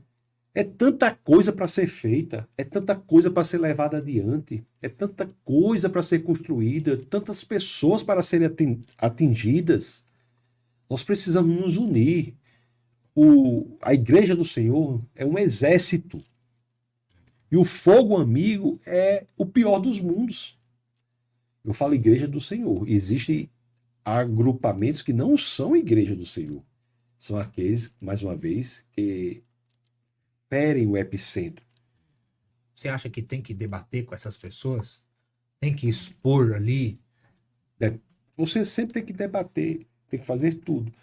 É tanta coisa para ser feita, é tanta coisa para ser levada adiante, é tanta coisa para ser construída, tantas pessoas para serem atingidas. Nós precisamos nos unir. A igreja do Senhor é um exército. E o fogo amigo é o pior dos mundos. Eu falo igreja do Senhor. Existem agrupamentos que não são igreja do Senhor. São aqueles, mais uma vez, que ferem o epicentro. Você acha que tem que debater com essas pessoas? Tem que expor ali? Você sempre tem que debater, tem que fazer tudo.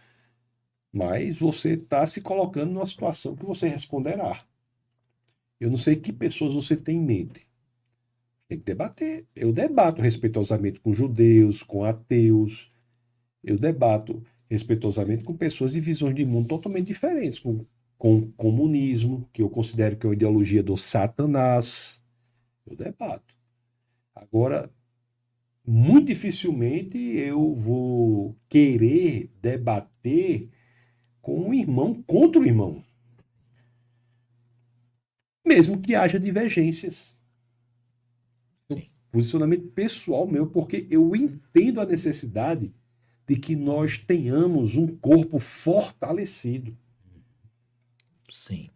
Mas você está se colocando numa situação que você responderá. Eu não sei que pessoas você tem em mente. Tem que debater. Eu debato respeitosamente com judeus, com ateus. Eu debato respeitosamente com pessoas de visões de mundo totalmente diferentes, com o comunismo, que eu considero que é uma ideologia do Satanás. Eu debato. Agora, muito dificilmente eu vou querer debater com um irmão contra o irmão. Mesmo que haja divergências. Sim. Posicionamento pessoal meu, porque eu entendo a necessidade de que nós tenhamos um corpo fortalecido. Sim.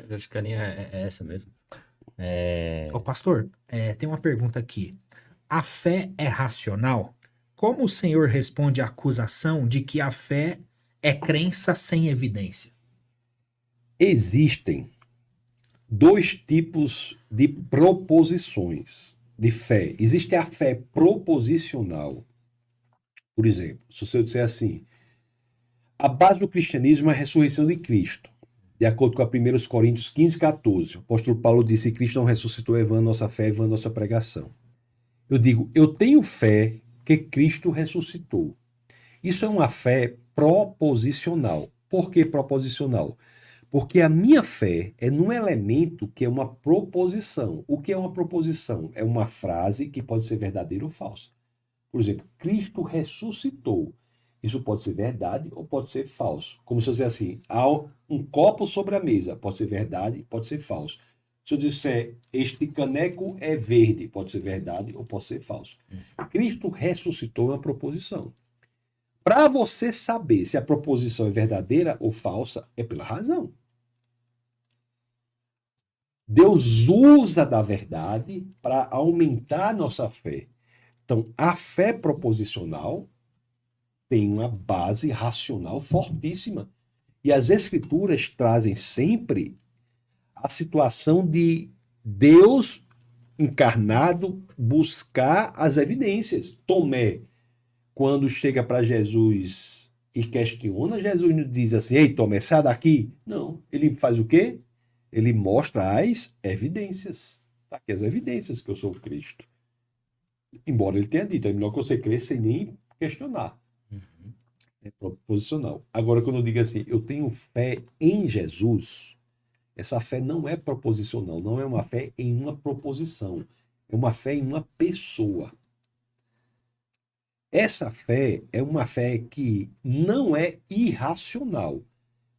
Eu acho que a linha é essa mesmo. Ô, pastor, tem uma pergunta aqui. A fé é racional? Como o senhor responde à acusação de que a fé é crença sem evidência? Existem dois tipos de proposições de fé. Existe a fé proposicional. Por exemplo, se eu disser assim, a base do cristianismo é a ressurreição de Cristo. De acordo com a 1 Coríntios 15, 14, o apóstolo Paulo disse que Cristo não ressuscitou, é vã nossa fé, é vã nossa pregação. Eu digo, eu tenho fé que Cristo ressuscitou. Isso é uma fé proposicional. Por que proposicional? Porque a minha fé é num elemento que é uma proposição. O que é uma proposição? É uma frase que pode ser verdadeira ou falsa. Por exemplo, Cristo ressuscitou. Isso pode ser verdade ou pode ser falso. Como se eu disser assim, há um copo sobre a mesa. Pode ser verdade, pode ser falso. Se eu disser, este caneco é verde, pode ser verdade ou pode ser falso. Cristo ressuscitou é uma proposição. Para você saber se a proposição é verdadeira ou falsa, é pela razão. Deus usa da verdade para aumentar a nossa fé. Então, a fé proposicional tem uma base racional fortíssima. E as Escrituras trazem sempre a situação de Deus encarnado buscar as evidências. Tomé, quando chega para Jesus e questiona, Jesus não diz assim, ei Tomé, sai daqui. Não, ele faz o quê? Ele mostra as evidências. Tá aqui as evidências que eu sou Cristo. Embora ele tenha dito, é melhor que você cresça sem nem questionar. É proposicional. Agora, quando eu digo assim, eu tenho fé em Jesus, essa fé não é proposicional, não é uma fé em uma proposição. É uma fé em uma pessoa. Essa fé é uma fé que não é irracional,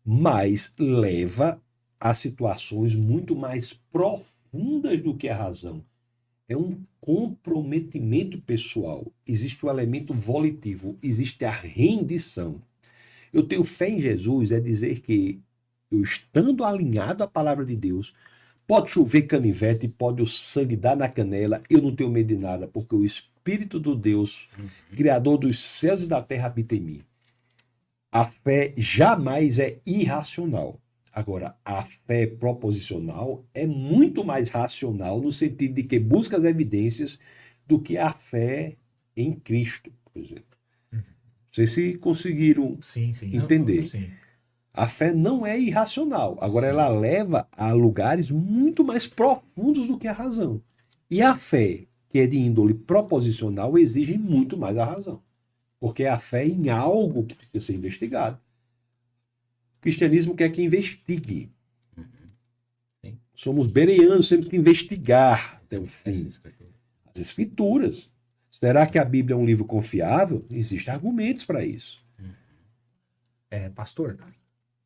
mas leva a situações muito mais profundas do que a razão. É um comprometimento pessoal. Existe o elemento volitivo, existe a rendição. Eu tenho fé em Jesus é dizer que eu estando alinhado à palavra de Deus, pode chover canivete, pode o sangue dar na canela, eu não tenho medo de nada, porque o Espírito do Deus, Criador dos céus e da terra, habita em mim. A fé jamais é irracional. Agora, a fé proposicional é muito mais racional no sentido de que busca as evidências do que a fé em Cristo, por exemplo. Não sei se conseguiram entender. Sim. A fé não é irracional. Agora, Sim. ela leva a lugares muito mais profundos do que a razão. E a fé, que é de índole proposicional, exige muito mais a razão. Porque é a fé em algo que precisa ser investigado. O cristianismo quer que investigue. Sim. Somos bereanos, temos que investigar até o fim. As escrituras. Será que a Bíblia é um livro confiável? Existem argumentos para isso. Pastor,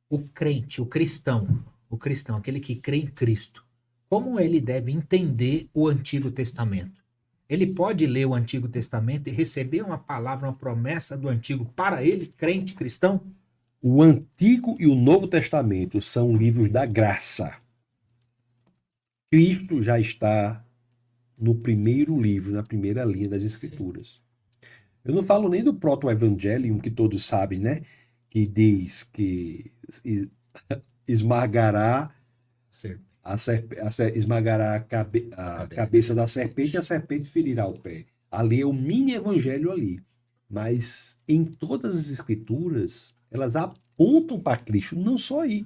o crente, o cristão, aquele que crê em Cristo, como ele deve entender o Antigo Testamento? Ele pode ler o Antigo Testamento e receber uma palavra, uma promessa do Antigo para ele, crente, cristão? O Antigo e o Novo Testamento são livros da graça. Cristo já está no primeiro livro, na primeira linha das Escrituras. Eu não falo nem do proto-evangelium, que todos sabem, né? Que diz que esmagará esmagará a cabeça da serpente e a serpente ferirá o pé. Ali é o mini-evangelho ali. Mas em todas as Escrituras, elas apontam para Cristo, não só aí.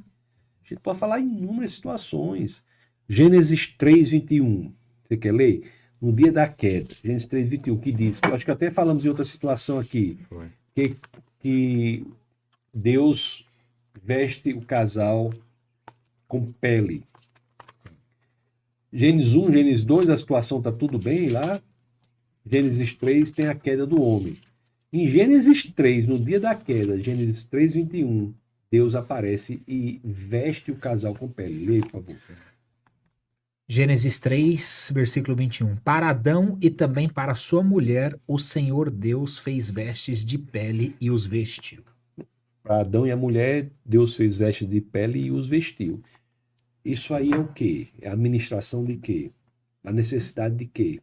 A gente pode falar em inúmeras situações. Gênesis 3:21. Você quer ler? No dia da queda. Gênesis 3:21, que diz, acho que até falamos em outra situação aqui, que Deus veste o casal com pele. Gênesis 1, Gênesis 2, a situação está tudo bem lá. Gênesis 3 tem a queda do homem. Em Gênesis 3, no dia da queda, Gênesis 3:21, Deus aparece e veste o casal com pele. Leia, por favor. Gênesis 3, versículo 21. Para Adão e também para sua mulher, o Senhor Deus fez vestes de pele e os vestiu. Para Adão e a mulher, Deus fez vestes de pele e os vestiu. Isso aí é o quê? É a administração de quê? A necessidade de quê?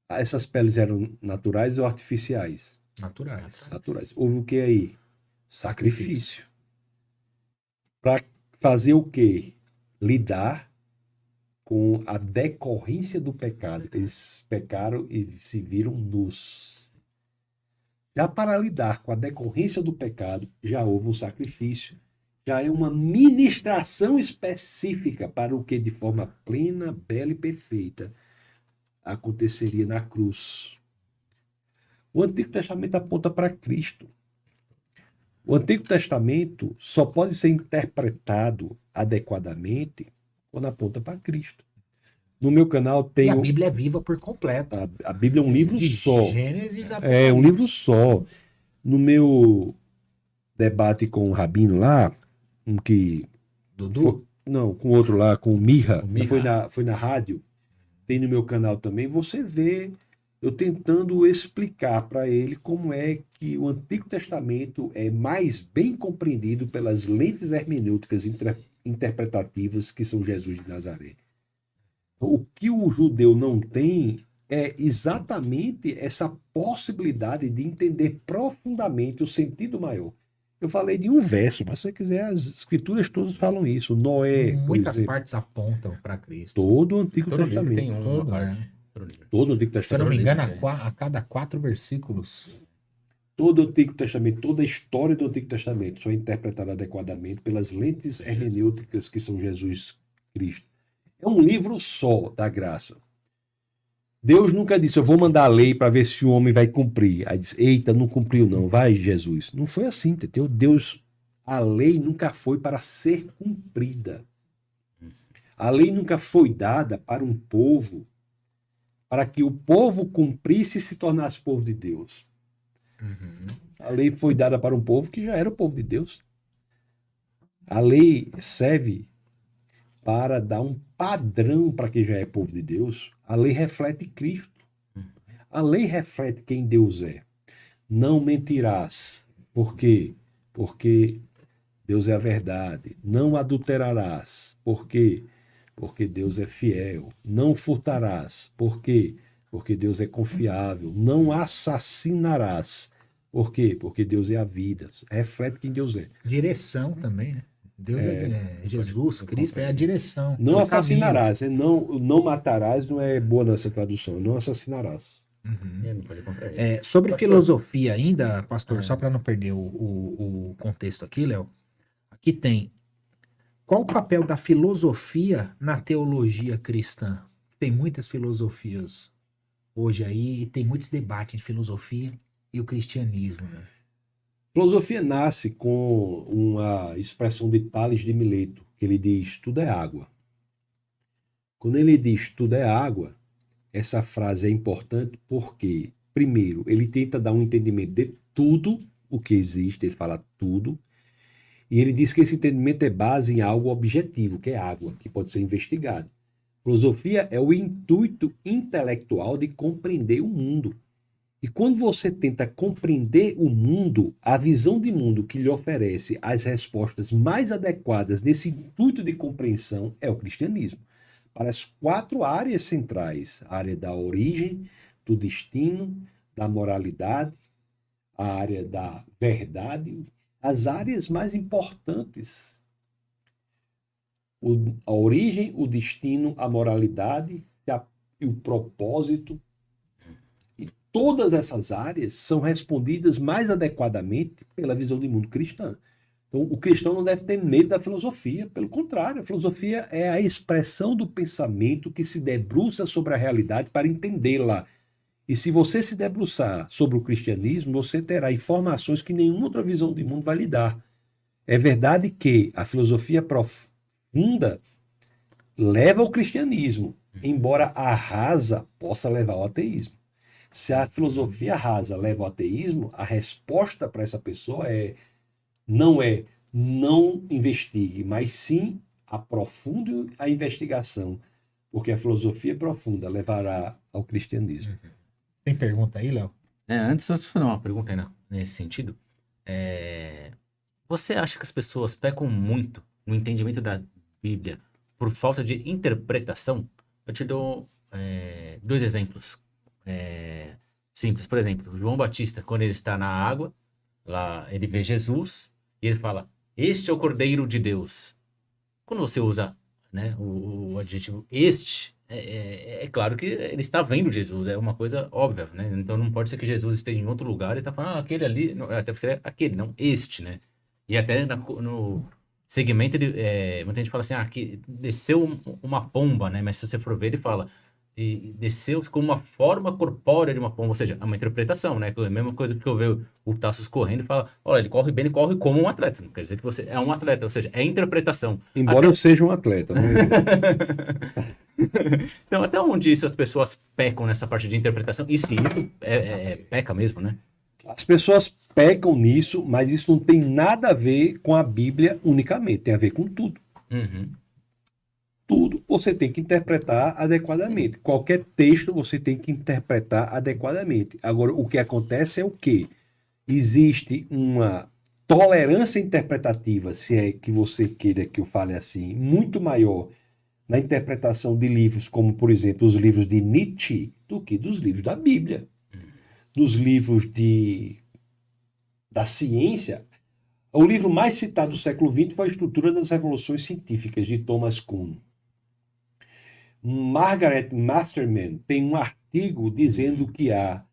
Essas peles eram naturais ou artificiais? Naturais. Naturais. Houve o que aí? Sacrifício. Para fazer o quê? Lidar com a decorrência do pecado. Eles pecaram e se viram nus. Já para lidar com a decorrência do pecado, já houve um sacrifício. Já é uma ministração específica para o que de forma plena, bela e perfeita aconteceria na cruz. O Antigo Testamento aponta para Cristo. O Antigo Testamento só pode ser interpretado adequadamente quando aponta para Cristo. No meu canal tem... E a Bíblia é viva por completo. A Bíblia é um livro De só. Gênesis a É um livro só. No meu debate com o Rabino lá, um que... Dudu? Não, com outro lá, com o Mirra, O Mirra. foi na rádio, tem no meu canal também, você vê eu tentando explicar para ele como é que o Antigo Testamento é mais bem compreendido pelas lentes hermenêuticas interpretativas que são Jesus de Nazaré. O que o judeu não tem é exatamente essa possibilidade de entender profundamente o sentido maior. Eu falei de um verso, mas se você quiser, as escrituras todas falam isso. Noé, por Muitas exemplo, partes apontam para Cristo. todo o Antigo Todo livro Testamento. tem uma Todo, parte. é. Todo livro. Todo o Antigo Se eu não Testamento. me engano, livro, a cada 4 versículos Todo o Antigo Testamento, toda a história do Antigo Testamento só é interpretada adequadamente pelas lentes hermenêuticas que são Jesus Cristo. É um livro só da graça. Deus nunca disse, eu vou mandar a lei para ver se o homem vai cumprir. Aí disse, eita, não cumpriu não, vai Jesus. Não foi assim, entendeu? Deus, a lei nunca foi para ser cumprida. A lei nunca foi dada para um povo, para que o povo cumprisse e se tornasse povo de Deus. A lei foi dada para um povo que já era o povo de Deus. A lei serve para dar um padrão para quem já é povo de Deus. A lei reflete Cristo. A lei reflete quem Deus é. Não mentirás. Por quê? Porque Deus é a verdade. Não adulterarás. Por quê? Porque Deus é fiel. Não furtarás. Por quê? Porque Deus é confiável. Não assassinarás. Por quê? Porque Deus é a vida. Reflete quem Deus é. Direção também, né? Deus Jesus Cristo é a direção. Não é o assassinarás. Não matarás não é boa nessa tradução. Não assassinarás. Não pode contrair. Sobre filosofia ainda, pastor, só para não perder o contexto aqui, Léo, aqui tem qual o papel da filosofia na teologia cristã? Tem muitas filosofias hoje aí e tem muitos debates de filosofia e o cristianismo, né? Filosofia nasce com uma expressão de Tales de Mileto, que ele diz, tudo é água. Quando ele diz tudo é água, essa frase é importante porque, primeiro, ele tenta dar um entendimento de tudo o que existe, ele fala tudo, e ele diz que esse entendimento é base em algo objetivo, que é água, que pode ser investigado. Filosofia é o intuito intelectual de compreender o mundo. E quando você tenta compreender o mundo, a visão de mundo que lhe oferece as respostas mais adequadas nesse intuito de compreensão é o cristianismo. Para as 4 áreas centrais, a área da origem, do destino, da moralidade, a área da verdade, as áreas mais importantes. A origem, o destino, a moralidade e o propósito. Todas essas áreas são respondidas mais adequadamente pela visão de mundo cristã. Então, o cristão não deve ter medo da filosofia, pelo contrário, a filosofia é a expressão do pensamento que se debruça sobre a realidade para entendê-la. E se você se debruçar sobre o cristianismo, você terá informações que nenhuma outra visão de mundo vai lhe dar. É verdade que a filosofia profunda leva ao cristianismo, embora a rasa possa levar ao ateísmo. Se a filosofia rasa leva ao ateísmo, a resposta para essa pessoa não investigue, mas sim aprofunde a investigação, porque a filosofia profunda levará ao cristianismo. Tem pergunta aí, Léo? Antes, eu vou fazer uma pergunta ainda nesse sentido. Você acha que as pessoas pecam muito no entendimento da Bíblia por falta de interpretação? Eu te dou 2 exemplos. Simples, por exemplo, João Batista, quando ele está na água, lá ele vê Jesus e ele fala, este é o Cordeiro de Deus. Quando você usa, né, o adjetivo este, é claro que ele está vendo Jesus, é uma coisa óbvia, né? Então não pode ser que Jesus esteja em outro lugar e está falando, aquele ali, não, até porque é aquele, não este, né? E até no segmento, muita gente fala assim, que desceu uma pomba, né? Mas se você for ver, ele fala, e desceu com uma forma corpórea de uma pomba, ou seja, é uma interpretação, né? A mesma coisa que eu vejo o Tassos correndo e fala, olha, ele corre bem, ele corre como um atleta, não quer dizer que você é um atleta, ou seja, é interpretação. Embora eu seja um atleta, né? Então, até onde isso as pessoas pecam nessa parte de interpretação? E se isso peca mesmo, né? As pessoas pecam nisso, mas isso não tem nada a ver com a Bíblia unicamente, tem a ver com tudo. Tudo você tem que interpretar adequadamente. Qualquer texto você tem que interpretar adequadamente. Agora, o que acontece é o quê? Existe uma tolerância interpretativa, se é que você queira que eu fale assim, muito maior na interpretação de livros como, por exemplo, os livros de Nietzsche, do que dos livros da Bíblia. Dos livros da ciência. O livro mais citado do século XX foi A Estrutura das Revoluções Científicas, de Thomas Kuhn. Margaret Masterman tem um artigo dizendo que há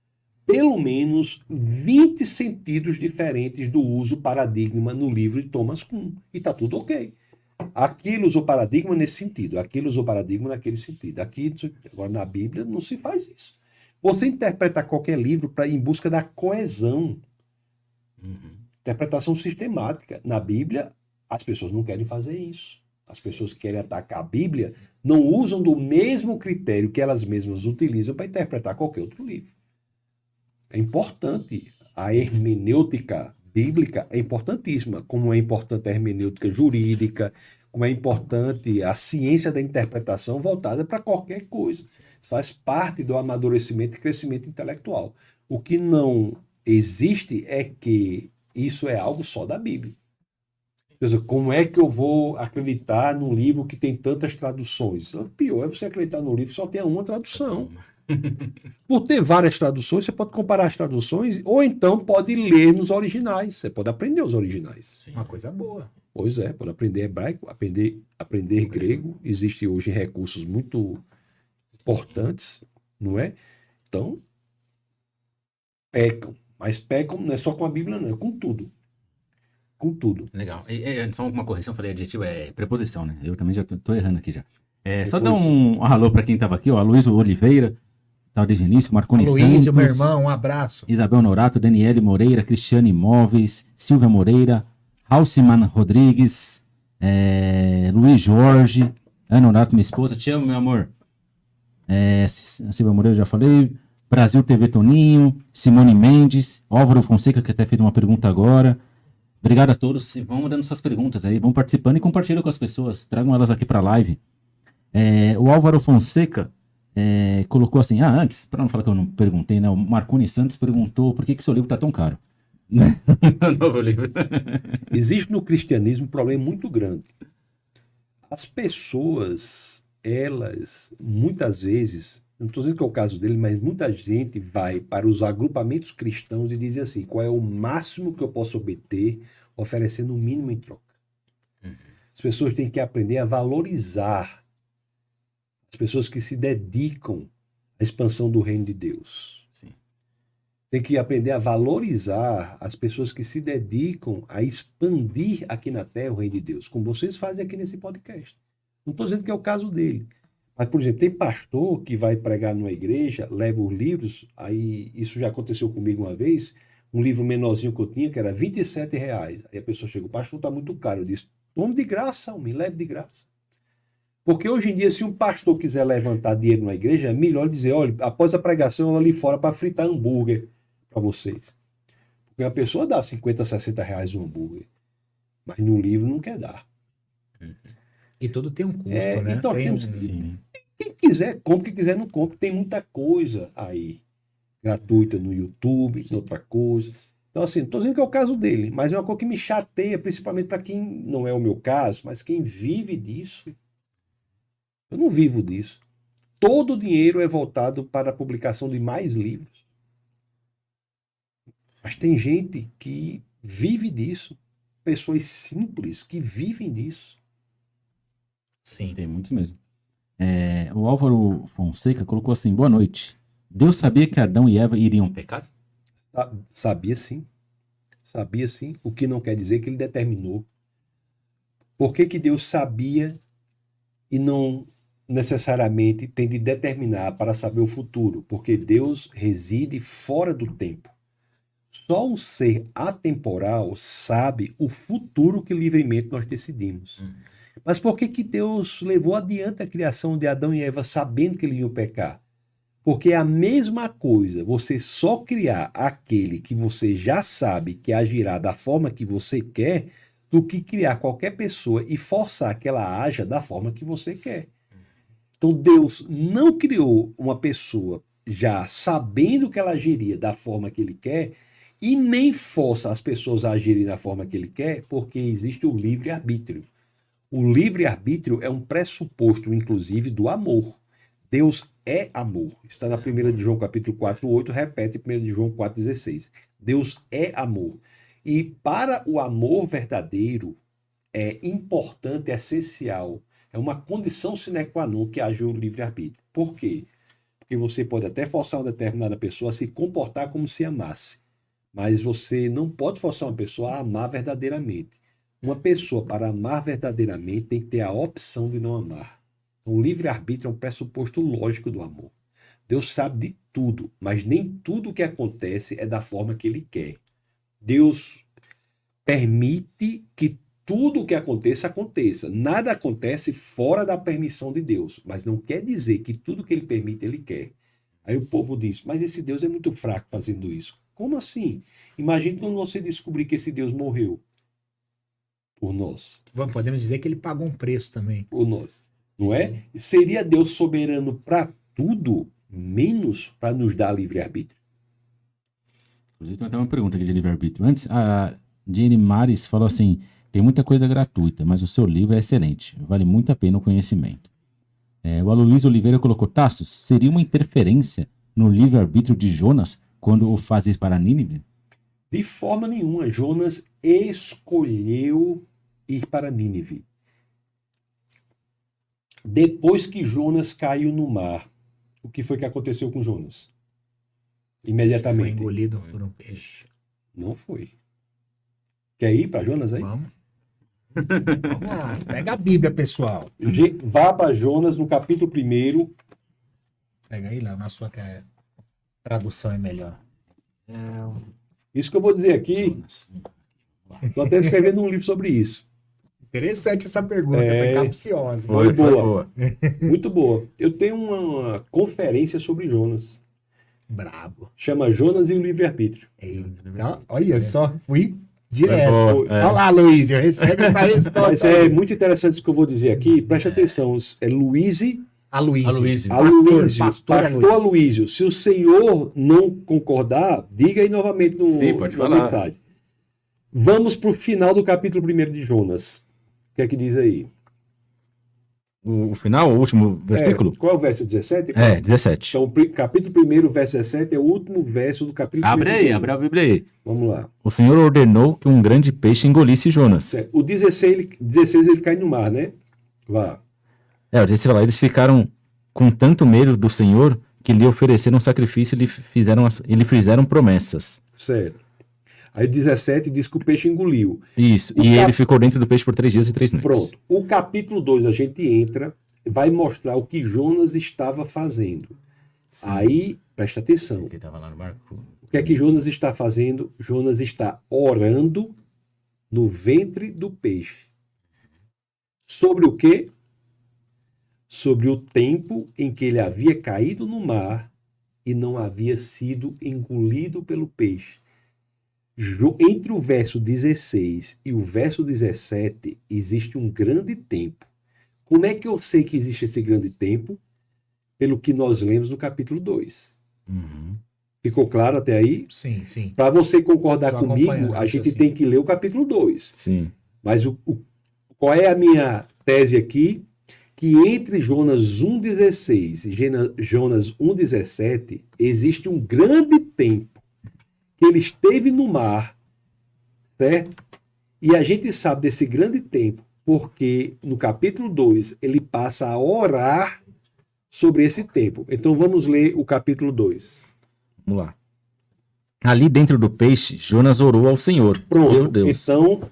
pelo menos 20 sentidos diferentes do uso paradigma no livro de Thomas Kuhn. E está tudo ok. Aqui ele usou paradigma nesse sentido, aqui ele usou paradigma naquele sentido. Aqui, agora na Bíblia, não se faz isso. Você interpreta qualquer livro em busca da coesão. Interpretação sistemática. Na Bíblia, as pessoas não querem fazer isso. As pessoas que querem atacar a Bíblia não usam do mesmo critério que elas mesmas utilizam para interpretar qualquer outro livro. É importante. A hermenêutica bíblica é importantíssima, como é importante a hermenêutica jurídica, como é importante a ciência da interpretação voltada para qualquer coisa. Isso faz parte do amadurecimento e crescimento intelectual. O que não existe é que isso é algo só da Bíblia. Quer dizer, como é que eu vou acreditar num livro que tem tantas traduções? O pior é você acreditar num livro que só tem uma tradução. Por ter várias traduções, você pode comparar as traduções, ou então pode ler nos originais. Você pode aprender os originais. Sim. Uma coisa boa. Pois é, pode aprender hebraico, aprender grego. Existem hoje recursos muito importantes, não é? Então, pecam. Mas pecam não é só com a Bíblia, não, é com tudo. Com tudo. Legal. Só uma correção, falei adjetivo, é preposição, né? Eu também já tô errando aqui já. Só dar um alô para quem tava aqui, ó. Aloysio Oliveira, tá desde o início, Marconi Aloysio, Santos, meu irmão, um abraço. Isabel Norato, Daniele Moreira, Cristiane Imóveis, Silvia Moreira, Halciman Rodrigues, Luiz Jorge, Ana Norato, minha esposa, te amo, meu amor. Silvia Moreira, já falei. Brasil TV Toninho, Simone Mendes, Álvaro Fonseca, que até fez uma pergunta agora. Obrigado a todos. Vão mandando suas perguntas aí, vão participando e compartilham com as pessoas. Tragam elas aqui para a live. O Álvaro Fonseca colocou assim, antes, para não falar que eu não perguntei, né? O Marconi Santos perguntou por que seu livro está tão caro. Novo livro. Existe no cristianismo um problema muito grande. As pessoas, elas, muitas vezes, não estou dizendo que é o caso dele, mas muita gente vai para os agrupamentos cristãos e diz assim, qual é o máximo que eu posso obter oferecendo o mínimo em troca. As pessoas têm que aprender a valorizar as pessoas que se dedicam à expansão do reino de Deus. Sim. Tem que aprender a valorizar as pessoas que se dedicam a expandir aqui na terra o reino de Deus, como vocês fazem aqui nesse podcast. Não estou dizendo que é o caso dele. Mas, por exemplo, tem pastor que vai pregar numa igreja, leva os livros, aí isso já aconteceu comigo uma vez, um livro menorzinho que eu tinha, que era R$27. Aí a pessoa chegou, pastor, está muito caro. Eu disse, tome de graça, homem, leve de graça. Porque hoje em dia, se um pastor quiser levantar dinheiro na igreja, é melhor dizer, olha, após a pregação, eu vou ali fora para fritar hambúrguer para vocês. Porque a pessoa dá R$50, R$60 um hambúrguer, mas no livro não quer dar. E tudo tem um custo, né? Então, Sim. Quem quiser, compre, quem quiser, não compre. Tem muita coisa aí, gratuita no YouTube, outra coisa. Então, assim, não estou dizendo que é o caso dele, mas é uma coisa que me chateia, principalmente para quem não é o meu caso, mas quem vive disso. Eu não vivo disso. Todo o dinheiro é voltado para a publicação de mais livros. Mas tem gente que vive disso. Pessoas simples que vivem disso. Sim. Tem muitos mesmo. O Álvaro Fonseca colocou assim, boa noite. Deus sabia que Adão e Eva iriam pecar? Sabia sim. Sabia sim. O que não quer dizer que ele determinou. Por que Deus sabia e não necessariamente tem de determinar para saber o futuro? Porque Deus reside fora do tempo. Só um ser atemporal sabe o futuro que livremente nós decidimos. Mas por que Deus levou adiante a criação de Adão e Eva sabendo que eles iam pecar? Porque é a mesma coisa você só criar aquele que você já sabe que agirá da forma que você quer, do que criar qualquer pessoa e forçar que ela haja da forma que você quer. Então Deus não criou uma pessoa já sabendo que ela agiria da forma que ele quer e nem força as pessoas a agirem da forma que ele quer, porque existe o livre-arbítrio. O livre-arbítrio é um pressuposto, inclusive, do amor. Deus é amor. Está na 1 de João capítulo 4:8, repete 1 de João 4:16. Deus é amor. E para o amor verdadeiro é importante, é essencial, é uma condição sine qua non que haja o livre-arbítrio. Por quê? porque você pode até forçar uma determinada pessoa a se comportar como se amasse, mas você não pode forçar uma pessoa a amar verdadeiramente. Uma pessoa, para amar verdadeiramente, tem que ter a opção de não amar. Então, o livre-arbítrio é um pressuposto lógico do amor. Deus sabe de tudo, mas nem tudo que acontece é da forma que Ele quer. Deus permite que tudo o que aconteça. Nada acontece fora da permissão de Deus, mas não quer dizer que tudo que Ele permite, Ele quer. Aí o povo diz, mas esse Deus é muito fraco fazendo isso. Como assim? Imagine quando você descobrir que esse Deus morreu por nós. Podemos dizer que ele pagou um preço também. Por nós. Não é? Seria Deus soberano para tudo, menos para nos dar livre-arbítrio? Inclusive, tem até uma pergunta aqui de livre-arbítrio. Antes, a Jenny Mares falou assim: tem muita coisa gratuita, mas o seu livro é excelente. Vale muito a pena o conhecimento. O Aloysio Oliveira colocou: Tassos, seria uma interferência no livre-arbítrio de Jonas quando o fazes para Nínive? De forma nenhuma. Jonas escolheu ir para Nínive. Depois que Jonas caiu no mar, o que foi que aconteceu com Jonas? Foi Imediatamente. engolido por um peixe. Não foi. Quer ir para Jonas aí? Vamos. Vamos lá. Pega a Bíblia, pessoal. Vá para Jonas no capítulo 1. Pega aí, Léo, na sua que a tradução é melhor. Isso que eu vou dizer aqui, estou até escrevendo um livro sobre isso. Interessante essa pergunta, foi capciosa. Foi boa. Muito boa. Eu tenho uma conferência sobre Jonas. Brabo. Chama Jonas e o Livre-Arbítrio. Eita, olha só, fui direto. Boa, Olha lá, Luiz, eu recebo essa resposta. Mas é muito interessante isso que eu vou dizer aqui. Preste atenção. É Luíse. Aloysio. Pastor Aloysio. Se o senhor não concordar, diga aí novamente Sim, pode na falar. mensagem. Vamos para o final do capítulo 1 de Jonas. O que é que diz aí? O final, o último versículo? Qual é o verso 17? 17. Então, capítulo 1, verso 17 é o último verso do capítulo 1. Abre aí, abre a Bíblia aí. Vamos lá. O Senhor ordenou que um grande peixe engolisse Jonas. Certo. O 16 ele cai no mar, né? Vá. O 16 fala, eles ficaram com tanto medo do Senhor que lhe ofereceram sacrifício e lhe fizeram promessas. Certo. Aí 17 diz que o peixe engoliu. Isso, ele ficou dentro do peixe por 3 dias e 3 noites. Pronto. O capítulo 2 a gente entra, vai mostrar o que Jonas estava fazendo. Sim. Aí, presta atenção. Ele estava lá no barco. O que é que Jonas está fazendo? Jonas está orando no ventre do peixe. Sobre o quê? Sobre o tempo em que ele havia caído no mar e não havia sido engolido pelo peixe. Entre o verso 16 e o verso 17 existe um grande tempo. Como é que eu sei que existe esse grande tempo? Pelo que nós lemos no capítulo 2. Uhum. Ficou claro até aí? Sim, sim. Para você concordar Tô comigo, acompanhando, a gente assim. tem que ler o capítulo 2. Sim. Mas qual é a minha tese aqui? Que entre Jonas 1,16 e Jonas 1,17 existe um grande tempo que ele esteve no mar, certo? E a gente sabe desse grande tempo porque no capítulo 2 ele passa a orar sobre esse tempo. Então vamos ler o capítulo 2. Vamos lá. Ali dentro do peixe, Jonas orou ao Senhor, seu Pronto. Deus. Então,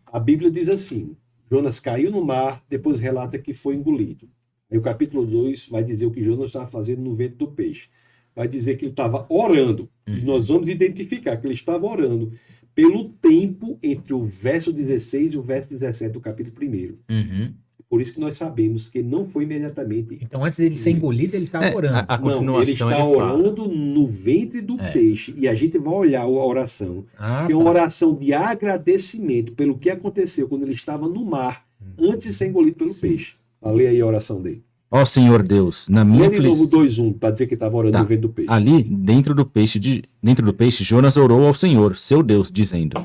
a Bíblia diz assim, Jonas caiu no mar, depois relata que foi engolido. Aí o capítulo 2 vai dizer o que Jonas estava fazendo no ventre do peixe. Vai dizer que ele estava orando. E nós vamos identificar que ele estava orando pelo tempo entre o verso 16 e o verso 17 do capítulo 1. Uhum. Por isso que nós sabemos que não foi imediatamente. Então, antes dele ser engolido, ele estava orando. A Não, ele continuação está ele fala. orando no ventre do peixe. E a gente vai olhar a oração. Ah, Que é uma tá. oração de agradecimento pelo que aconteceu quando ele estava no mar, antes de ser engolido pelo peixe. Lê aí a oração dele. Ó Senhor Deus, na minha Lê de novo aflição. 2:1, para dizer que estava orando Tá. no ventre do peixe. Ali, dentro do peixe, Jonas orou ao Senhor, seu Deus, dizendo: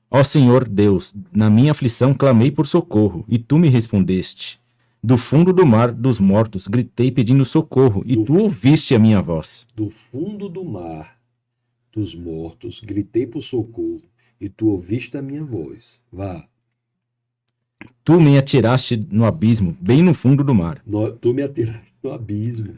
Ó Senhor Deus, na minha aflição clamei por socorro, e tu me respondeste. Do fundo do mar dos mortos gritei pedindo socorro, e tu ouviste a minha voz. Do fundo do mar dos mortos, gritei por socorro, e tu ouviste a minha voz. Vá. Tu me atiraste no abismo, bem no fundo do mar. Tu me atiraste no abismo,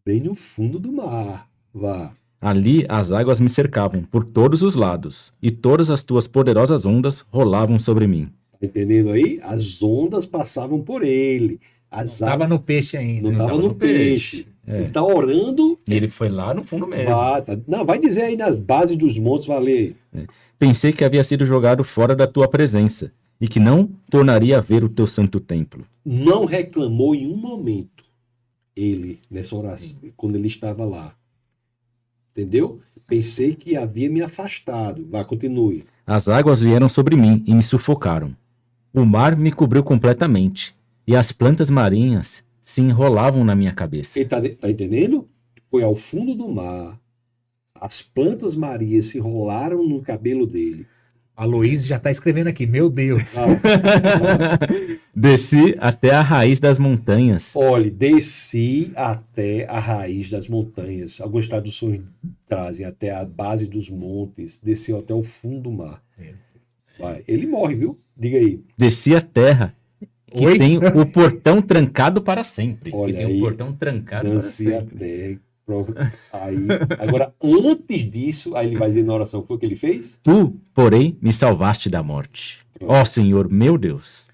Bem no fundo do mar. Vá. Ali as águas me cercavam por todos os lados, e todas as tuas poderosas ondas rolavam sobre mim. Tá entendendo aí? As ondas passavam por ele. As Estava águas no peixe ainda. não estavam tava no no peixe. peixe. Ele tá orando. E ele foi lá no fundo mesmo. Não, vai dizer aí nas bases dos montes, vai ler. Pensei que havia sido jogado fora da tua presença, e que não tornaria a ver o teu santo templo. Não reclamou em um momento ele, nessa oração, quando ele estava lá. Entendeu? Pensei que havia me afastado. Vai, continue. As águas vieram sobre mim e me sufocaram. O mar me cobriu completamente, e as plantas marinhas se enrolavam na minha cabeça. Ele tá entendendo? Foi ao fundo do mar. As plantas marinhas se enrolaram no cabelo dele. A Luiz já está escrevendo aqui. Meu Deus. Desci até a raiz das montanhas. Olhe, desci até a raiz das montanhas. Algumas traduções trazem até a base dos montes. Desceu até o fundo do mar. Vai. Ele morre, viu? Diga aí. Desci a terra, que Oi? tem o portão trancado para sempre. Olha que tem aí. o portão trancado para Desci sempre. até. Aí, agora, antes disso, aí ele vai dizer na oração, foi o que ele fez? Tu, porém, me salvaste da morte. Ó Senhor, meu Deus.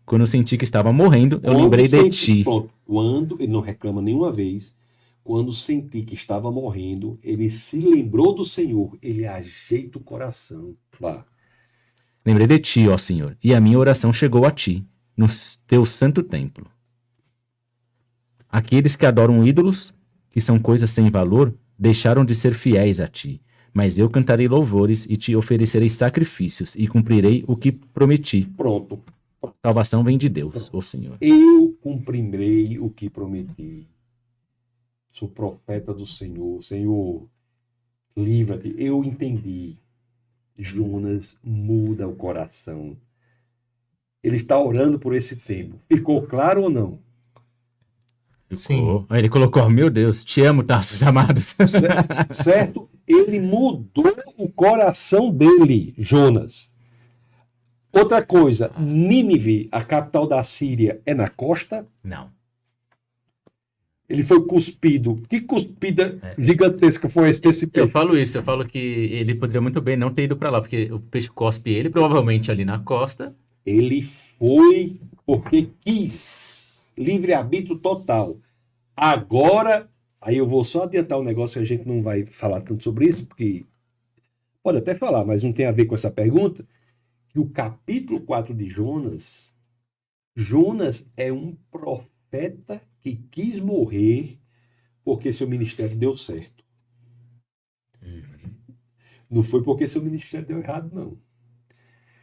Quando eu senti que estava morrendo, eu lembrei de ti. Pronto, quando, ele não reclama nenhuma vez, quando senti que estava morrendo, ele se lembrou do Senhor, ele ajeita o coração. Vá. Lembrei de ti, ó Senhor, e a minha oração chegou a ti, no teu santo templo. Aqueles que adoram ídolos, que são coisas sem valor, deixaram de ser fiéis a ti. Mas eu cantarei louvores e te oferecerei sacrifícios e cumprirei o que prometi. Pronto. Salvação vem de Deus, ó Senhor. Eu cumprirei o que prometi. Sou profeta do Senhor. Senhor, livra-te. Eu entendi. Jonas muda o coração. Ele está orando por esse tempo. Ficou claro ou não? Sim. Aí ele colocou, meu Deus, te amo, Tarsos amados. Certo? Ele mudou o coração dele, Jonas. Outra coisa, Nínive, a capital da Síria, é na costa? Não. Ele foi cuspido. Que cuspida gigantesca foi esse desse Eu peixe? falo isso, eu falo que ele poderia muito bem não ter ido para lá, porque o peixe cospe ele, provavelmente ali na costa. Ele foi porque quis. Livre-arbítrio total. Agora, aí eu vou só adiantar um negócio que a gente não vai falar tanto sobre isso, porque pode até falar, mas não tem a ver com essa pergunta, que o capítulo 4 de Jonas, Jonas é um profeta que quis morrer porque seu ministério deu certo. Não foi porque seu ministério deu errado, não.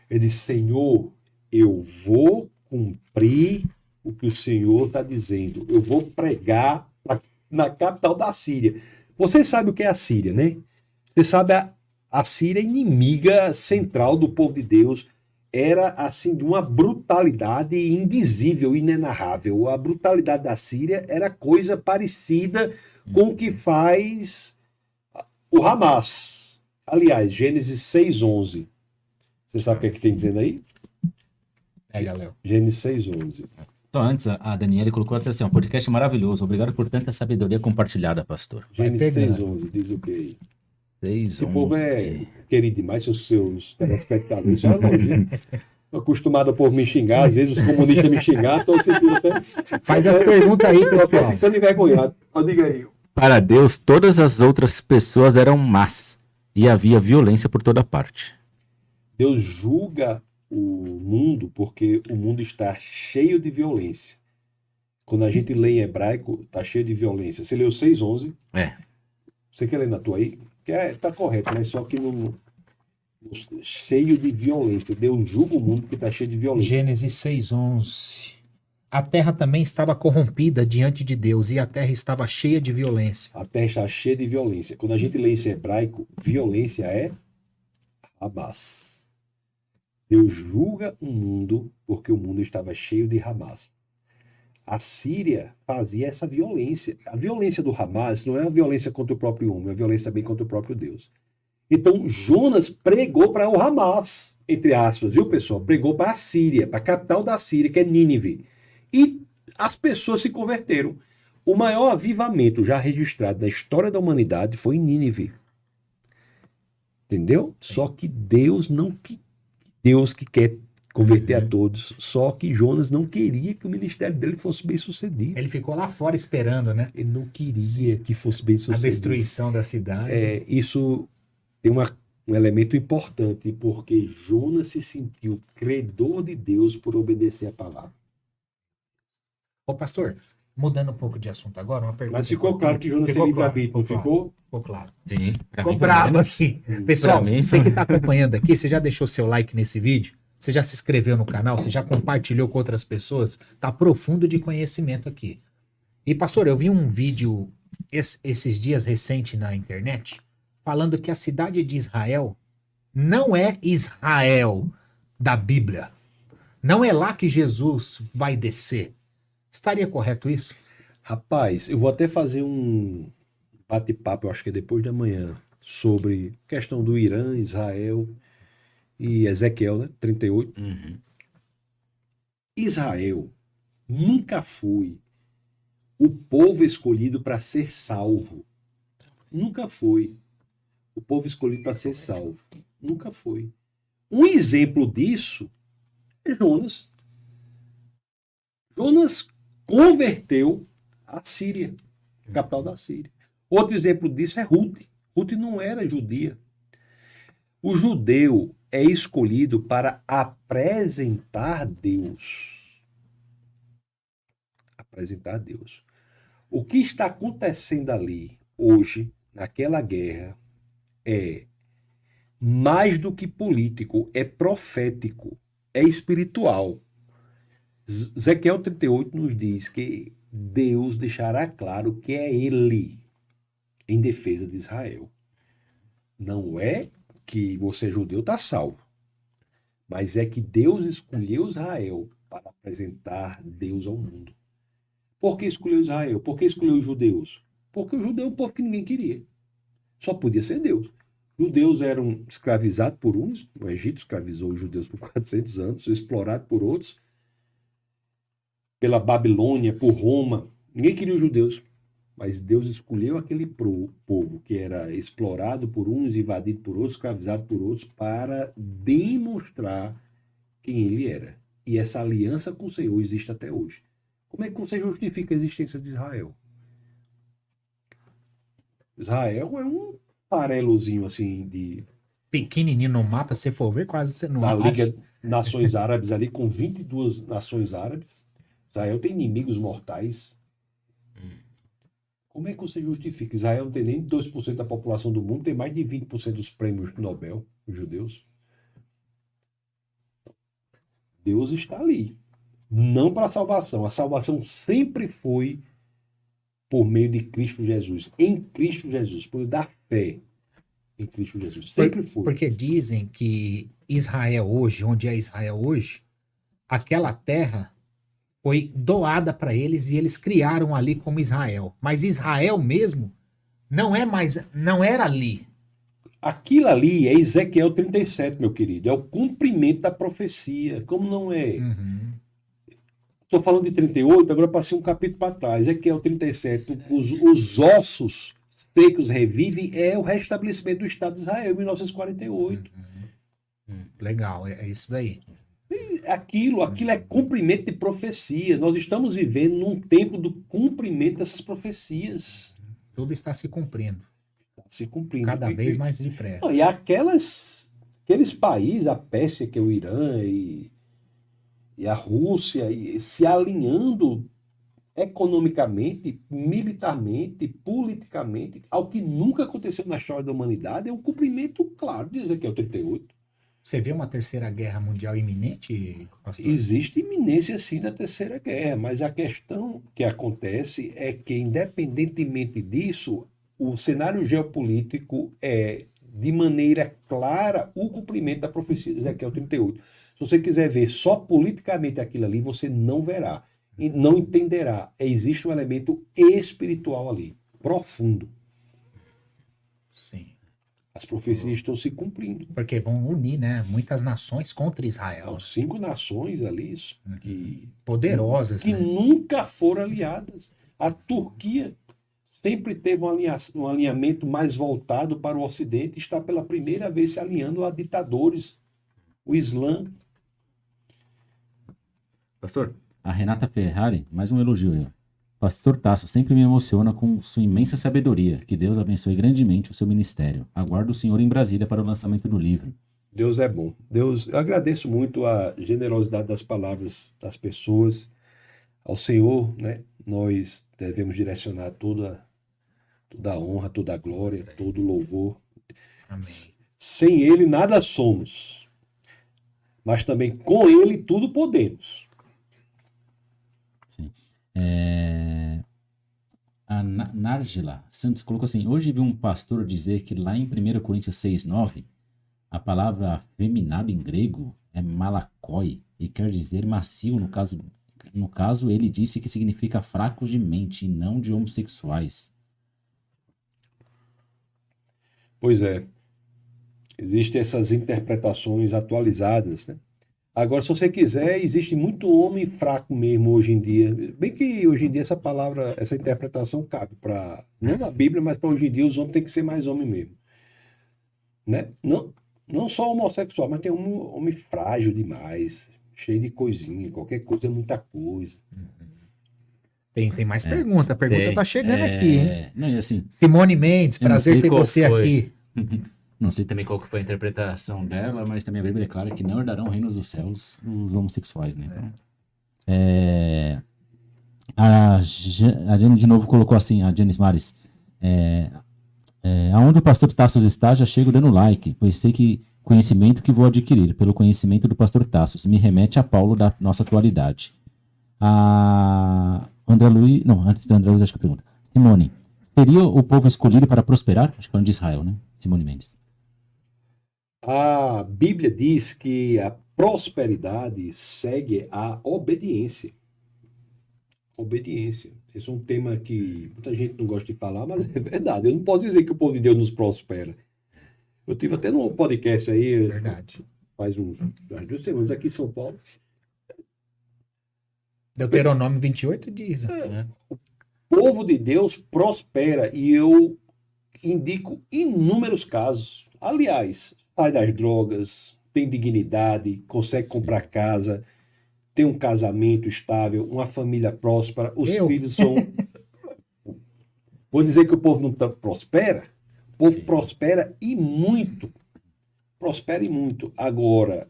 Ele disse, Senhor, eu vou cumprir o que o Senhor está dizendo. Eu vou pregar na capital da Síria. Você sabe o que é a Síria, né? Você sabe a Síria é inimiga central do povo de Deus. Era assim de uma brutalidade indizível, inenarrável. A brutalidade da Síria era coisa parecida com o que faz o Hamas. Aliás, Gênesis 6:11. Você sabe o que é que tem dizendo aí? Pega, Léo. Gênesis 6:11. Então, antes, a Daniela colocou até assim, um podcast maravilhoso. Obrigado por tanta sabedoria compartilhada, pastor. Gênesis pegando. 6:11 diz o que aí? Esse 6, povo é querido demais, seus telespectadores. Já não, gente. Tô acostumado a povo me xingar, às vezes os comunistas me xingar, estou sentindo até. Faz as perguntas aí, pessoal. Estou envergonhado. Diga aí. Para Deus, todas as outras pessoas eram más, e havia violência por toda parte. Deus julga o mundo porque o mundo está cheio de violência. Quando a gente lê em hebraico, está cheio de violência. Você leu 6:11? É. Você quer ler na tua aí? Tá correto, mas só que cheio de violência. Deus julga o mundo porque está cheio de violência. Gênesis 6:11. A terra também estava corrompida diante de Deus, e a terra estava cheia de violência. A terra está cheia de violência. Quando a gente lê isso em hebraico, violência é Hamas. Deus julga o mundo porque o mundo estava cheio de Hamas. A Síria fazia essa violência. A violência do Hamas não é a violência contra o próprio homem, é a violência também contra o próprio Deus. Então, Jonas pregou para o Hamas, entre aspas, viu, pessoal? Pregou para a Síria, para a capital da Síria, que é Nínive. E as pessoas se converteram. O maior avivamento já registrado na história da humanidade foi em Nínive. Entendeu? Só que Deus não Deus que quer converter a todos, só que Jonas não queria que o ministério dele fosse bem sucedido. Ele ficou lá fora esperando, né? Ele não queria que fosse bem A sucedido. destruição da cidade. Isso tem um elemento importante, porque Jonas se sentiu credor de Deus por obedecer a palavra. Ô, pastor, mudando um pouco de assunto agora, uma pergunta. Mas ficou claro que Jonas tem Ficou livre-arbítrio, não claro, ficou? Ficou claro. Sim. Ficou brabo aqui. Pessoal, Pra mim, você que está acompanhando aqui, você já deixou seu like nesse vídeo? Você já se inscreveu no canal? Você já compartilhou com outras pessoas? Tá profundo de conhecimento aqui. E, pastor, eu vi um vídeo esses dias recente na internet falando que a cidade de Israel não é Israel da Bíblia. Não é lá que Jesus vai descer. Estaria correto isso? Rapaz, eu vou até fazer um bate-papo, eu acho que é depois da manhã, sobre questão do Irã, Israel e Ezequiel, né? 38. Uhum. Israel nunca foi o povo escolhido para ser salvo. Nunca foi o povo escolhido para ser salvo. Nunca foi. Um exemplo disso é Jonas. Jonas converteu a Síria, a capital da Síria. Outro exemplo disso é Ruth. Ruth não era judia. O judeu é escolhido para apresentar Deus. Apresentar Deus. O que está acontecendo ali hoje, naquela guerra, é mais do que político, é profético, é espiritual. Ezequiel 38 nos diz que Deus deixará claro que é Ele em defesa de Israel. Não é que você é judeu, está salvo. Mas é que Deus escolheu Israel para apresentar Deus ao mundo. Por que escolheu Israel? Por que escolheu os judeus? Porque o judeu é um povo que ninguém queria. Só podia ser Deus. Judeus eram escravizados por uns, o Egito escravizou os judeus por 400 anos, explorados por outros, pela Babilônia, por Roma. Ninguém queria os judeus. Mas Deus escolheu aquele povo que era explorado por uns, invadido por outros, escravizado por outros, para demonstrar quem ele era. E essa aliança com o Senhor existe até hoje. Como é que você justifica a existência de Israel? Israel é um farelozinho assim de... Pequenininho no mapa, se for ver, quase você não da acha. Liga Nações Árabes ali, com 22 nações árabes. Israel tem inimigos mortais. Como é que você justifica? Israel não tem nem 2% da população do mundo, tem mais de 20% dos prêmios Nobel, os judeus. Deus está ali. Não para a salvação. A salvação sempre foi por meio de Cristo Jesus. Em Cristo Jesus. Por meio da fé em Cristo Jesus. Sempre foi. Porque dizem que Israel hoje, onde é Israel hoje, aquela terra foi doada para eles e eles criaram ali como Israel. Mas Israel mesmo não era ali. Aquilo ali é Ezequiel 37, meu querido. É o cumprimento da profecia. Como não é? Estou falando de 38, agora passei um capítulo para trás. Ezequiel 37. Os ossos secos revivem, é o restabelecimento do Estado de Israel em 1948. Legal, é isso daí. Aquilo é cumprimento de profecia. Nós estamos vivendo num tempo do cumprimento dessas profecias. Tudo está se cumprindo. Está se cumprindo. Cada vez mais depressa. Não, e aqueles países, a Pérsia, que é o Irã, e a Rússia, se alinhando economicamente, militarmente, politicamente, ao que nunca aconteceu na história da humanidade, é um cumprimento claro de Ezequiel 38. Você vê uma terceira guerra mundial iminente, pastor? Existe iminência, sim, da terceira guerra, mas a questão que acontece é que, independentemente disso, o cenário geopolítico é, de maneira clara, o cumprimento da profecia de Ezequiel 38. Se você quiser ver só politicamente aquilo ali, você não verá, e não entenderá. Existe um elemento espiritual ali, profundo. Sim. As profecias estão se cumprindo. Porque vão unir, né, muitas nações contra Israel. São 5 nações ali que Poderosas, que né? nunca foram aliadas. A Turquia sempre teve um alinhamento mais voltado para o Ocidente e está pela primeira vez se alinhando a ditadores, o Islã. Pastor, A Renata Ferrari, mais um elogio aí, ó. Pastor Tasso sempre me emociona com sua imensa sabedoria. Que Deus abençoe grandemente o seu ministério. Aguardo o senhor em Brasília para o lançamento do livro. Deus é bom. Eu agradeço muito a generosidade das palavras das pessoas. Ao Senhor, né, nós devemos direcionar toda a honra, toda a glória, todo o louvor. Amém. Sem Ele nada somos, mas também com Ele tudo podemos. Sim. A Nargila Santos colocou assim: hoje vi um pastor dizer que lá em 1 Coríntios 6:9, a palavra afeminado em grego é malakoi e quer dizer macio. No caso, ele disse que significa fracos de mente e não de homossexuais. Pois é, existem essas interpretações atualizadas, né? Agora, se você quiser, existe muito homem fraco mesmo hoje em dia. Bem que hoje em dia essa palavra, essa interpretação cabe para, não na Bíblia, mas para hoje em dia os homens têm que ser mais homem mesmo, né? Não só homossexual, mas tem um homem frágil demais, cheio de coisinha, qualquer coisa é muita coisa. Tem mais pergunta. A pergunta tá chegando aqui, hein? Não, e assim, Simone Mendes, Eu não prazer sei ter qual você foi. aqui. Não sei também qual que foi a interpretação dela, mas também a Bíblia é clara que não herdarão reinos dos céus os homossexuais, né? Então, a Jenny de novo colocou assim, a Janice Mares, aonde o pastor Tassos está, já chego dando like, pois sei que conhecimento que vou adquirir pelo conhecimento do pastor Tassos me remete a Paulo da nossa atualidade. A André Luiz, não, antes da André Luiz, acho que a pergunta. Simone, seria o povo escolhido para prosperar? Acho que falando de Israel, né? Simone Mendes. A Bíblia diz que a prosperidade segue a obediência. Obediência. Esse é um tema que muita gente não gosta de falar, mas é verdade. Eu não posso dizer que o povo de Deus nos prospera. Eu tive até num podcast aí, Verdade. faz umas 2 semanas, aqui em São Paulo. Deuteronômio 28 diz. O povo de Deus prospera e eu indico inúmeros casos. Aliás, sai das drogas, tem dignidade, consegue comprar casa, tem um casamento estável, uma família próspera, os filhos são... Vou dizer que o povo não prospera? O povo prospera e muito. Prospera e muito. Agora,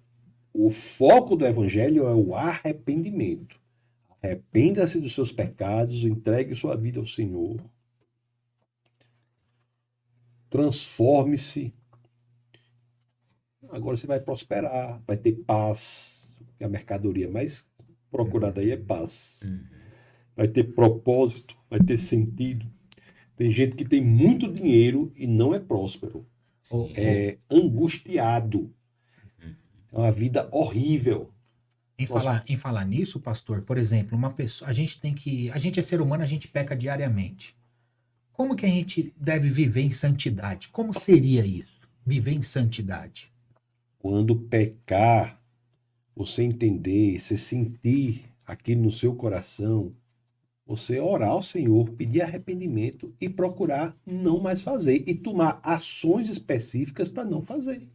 o foco do evangelho é o arrependimento. Arrependa-se dos seus pecados, entregue sua vida ao Senhor. Transforme-se. Agora você vai prosperar, vai ter paz. A mercadoria mais procurada aí é paz. Vai ter propósito, vai ter sentido. Tem gente que tem muito dinheiro e não é próspero. É angustiado. É uma vida horrível. Em falar nisso, pastor, por exemplo, uma pessoa, a gente é ser humano, a gente peca diariamente. Como que a gente deve viver em santidade? Como seria isso? Viver em santidade? Quando pecar, você entender, você sentir aquilo no seu coração, você orar ao Senhor, pedir arrependimento e procurar não mais fazer e tomar ações específicas para não fazer.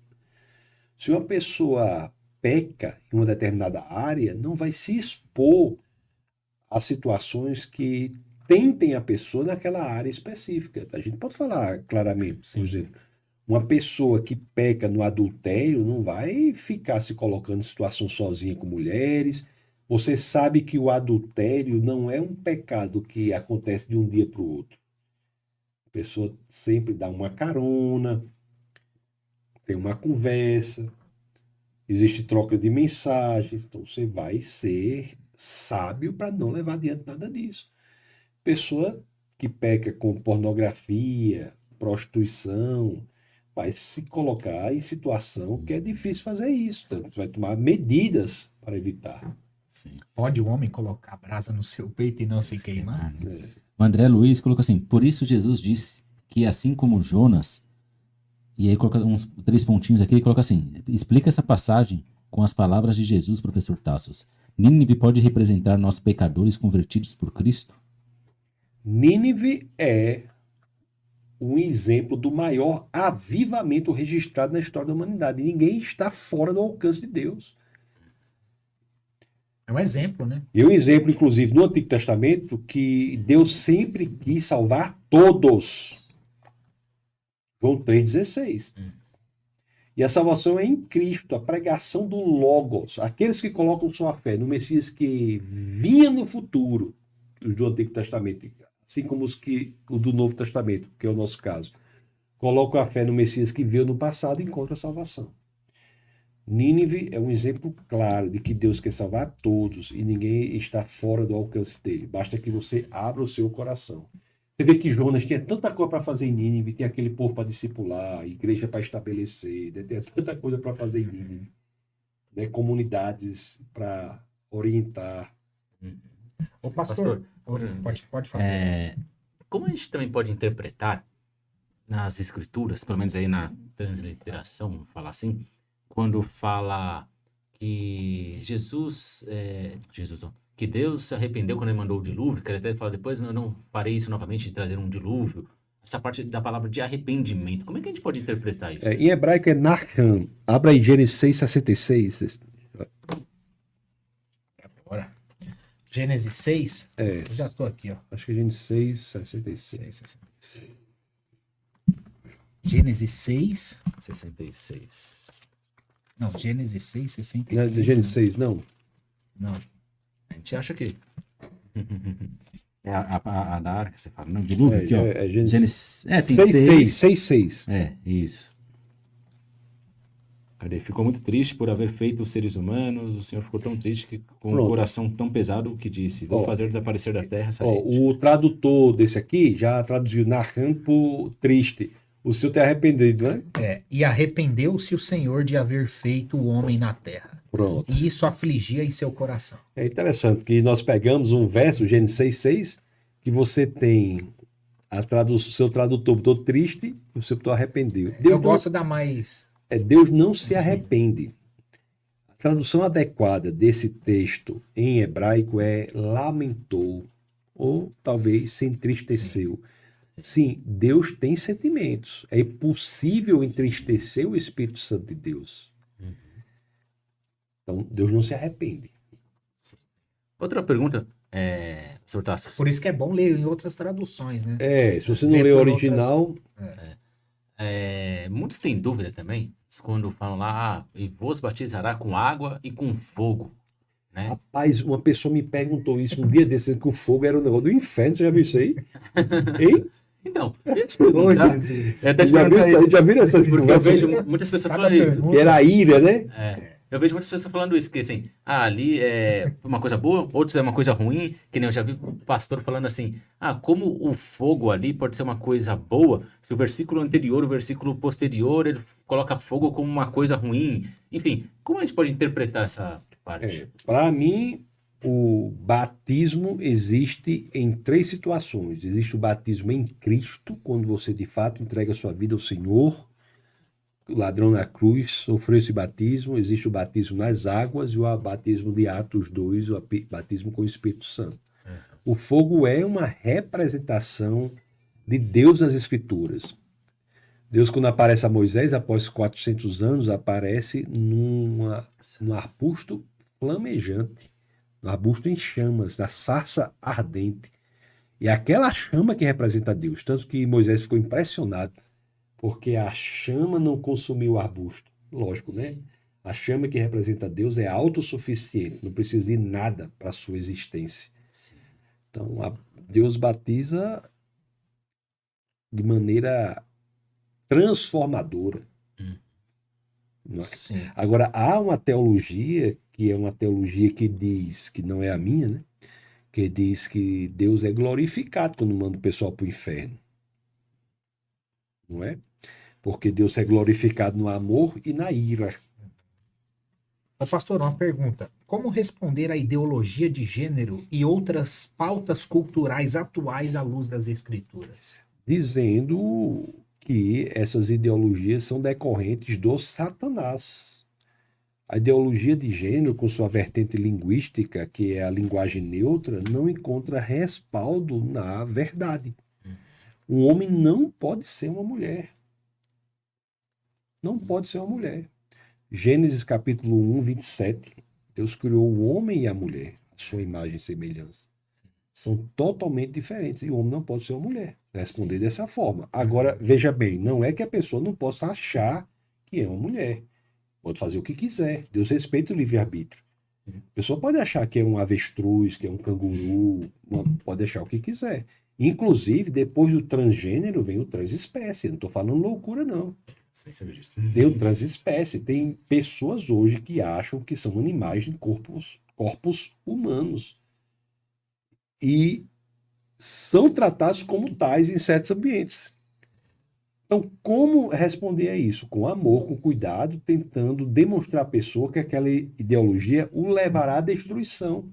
Se uma pessoa peca em uma determinada área, não vai se expor a situações que tentem a pessoa naquela área específica. A gente pode falar claramente, por exemplo, uma pessoa que peca no adultério não vai ficar se colocando em situação sozinha com mulheres. Você sabe que o adultério não é um pecado que acontece de um dia para o outro. A pessoa sempre dá uma carona, tem uma conversa, existe troca de mensagens, então você vai ser sábio para não levar adiante nada disso. Pessoa que peca com pornografia, prostituição, vai se colocar em situação que é difícil fazer isso. Então, você vai tomar medidas para evitar. Sim. Pode o homem colocar brasa no seu peito e não se queimar? O André Luiz colocou assim: por isso Jesus disse que assim como Jonas, e aí coloca uns 3 pontinhos aqui, ele coloca assim: explica essa passagem com as palavras de Jesus, professor Tassos. Nínive pode representar nós pecadores convertidos por Cristo? Nínive é um exemplo do maior avivamento registrado na história da humanidade. Ninguém está fora do alcance de Deus. É um exemplo, né? E um exemplo, inclusive, no Antigo Testamento, que Deus sempre quis salvar todos. João 3,16. E a salvação é em Cristo, a pregação do Logos. Aqueles que colocam sua fé no Messias que vinha no futuro, os do Antigo Testamento, assim como o do Novo Testamento, que é o nosso caso, colocam a fé no Messias que veio no passado e encontram a salvação. Nínive é um exemplo claro de que Deus quer salvar todos e ninguém está fora do alcance dele. Basta que você abra o seu coração. Você vê que Jonas tinha tanta coisa para fazer em Nínive, tem aquele povo para discipular, igreja para estabelecer, né? Tem tanta coisa para fazer em Nínive, né? Comunidades para orientar. Ô, pastor, pode fazer. Como a gente também pode interpretar nas escrituras, pelo menos aí na transliteração, vamos falar assim, quando fala que que Deus se arrependeu quando ele mandou o dilúvio, que ele até fala depois, não farei isso novamente de trazer um dilúvio. Essa parte da palavra de arrependimento, como é que a gente pode interpretar isso? Em hebraico é Narhan. Abra aí Gênesis 6,66. Agora. Gênesis 6. É. Eu já tô aqui, ó. Acho que é Gênesis 6,66. Gênesis 6. 66. Não, Gênesis 6, Não 66. é Gênesis 6, não? Não. A gente acha que... É a da arca, você fala. Não, dilúvio aqui, ó. É Gênesis Tem 6,6. Isso. Cadê? Ficou muito triste por haver feito os seres humanos. O Senhor ficou tão triste que com Pronto. um coração tão pesado que disse: vou fazer desaparecer da terra essa gente. O tradutor desse aqui já traduziu Narhan por triste. O senhor tem arrependido, né? E arrependeu-se o Senhor de haver feito o homem na terra. Pronto. E isso afligia em seu coração. É interessante que nós pegamos um verso, Gênesis 6,6, que você tem o seu tradutor botou triste e o seu botou arrependeu. Eu gosto da mais... Deus não se arrepende. A tradução adequada desse texto em hebraico é lamentou, ou talvez se entristeceu. Sim, Deus tem sentimentos. É impossível entristecer o Espírito Santo de Deus. Então, Deus não se arrepende. Outra pergunta, Sr. Tassos. Por isso que é bom ler em outras traduções, né? Se você não lê o original... Muitos têm dúvida também, quando falam lá, e vos batizará com água e com fogo, né? Rapaz, uma pessoa me perguntou isso um dia desse, que o fogo era um negócio do inferno. Você já viu isso aí? Hein? Então, eu ia te perguntar. Já viram essas Porque eu vejo muitas pessoas falando isso. Que era a ira, né? Eu vejo muitas pessoas falando isso, que assim, ali é uma coisa boa, outros é uma coisa ruim, que nem eu já vi o pastor falando assim, como o fogo ali pode ser uma coisa boa, se o versículo anterior, o versículo posterior, ele coloca fogo como uma coisa ruim. Enfim, como a gente pode interpretar essa parte? Para mim, o batismo existe em 3 situações. Existe o batismo em Cristo, quando você de fato entrega a sua vida ao Senhor. O ladrão na cruz sofreu esse batismo. Existe o batismo nas águas e o batismo de Atos 2, o batismo com o Espírito Santo. O fogo é uma representação de Deus nas Escrituras. Deus, quando aparece a Moisés, após 400 anos, aparece num arbusto flamejante, no arbusto em chamas, na sarça ardente. E é aquela chama que representa Deus. Tanto que Moisés ficou impressionado, porque a chama não consumiu o arbusto. Lógico, né? A chama que representa Deus é autossuficiente, não precisa de nada para a sua existência. Sim. Então, Deus batiza de maneira transformadora. Sim. Agora, há uma teologia, que é uma teologia que diz, que não é a minha, né? Que diz que Deus é glorificado quando manda o pessoal para o inferno. Não é? Porque Deus é glorificado no amor e na ira. Pastor, uma pergunta. Como responder à ideologia de gênero e outras pautas culturais atuais à luz das Escrituras? Dizendo que essas ideologias são decorrentes do Satanás. A ideologia de gênero, com sua vertente linguística, que é a linguagem neutra, não encontra respaldo na verdade. Um homem não pode ser uma mulher. Não pode ser uma mulher. Gênesis capítulo 1, 27. Deus criou o homem e a mulher, a sua imagem e semelhança. São totalmente diferentes. E o homem não pode ser uma mulher. Responder dessa forma. Agora, veja bem, não é que a pessoa não possa achar que é uma mulher. Pode fazer o que quiser. Deus respeita o livre-arbítrio. A pessoa pode achar que é um avestruz, que é um canguru, pode achar o que quiser. Inclusive, depois do transgênero, vem o transespécie. Não estou falando loucura, não. Sem saber disso. Tem o transespécie. Tem pessoas hoje que acham que são animais em corpos humanos. E são tratados como tais em certos ambientes. Então, como responder a isso? Com amor, com cuidado, tentando demonstrar à pessoa que aquela ideologia o levará à destruição.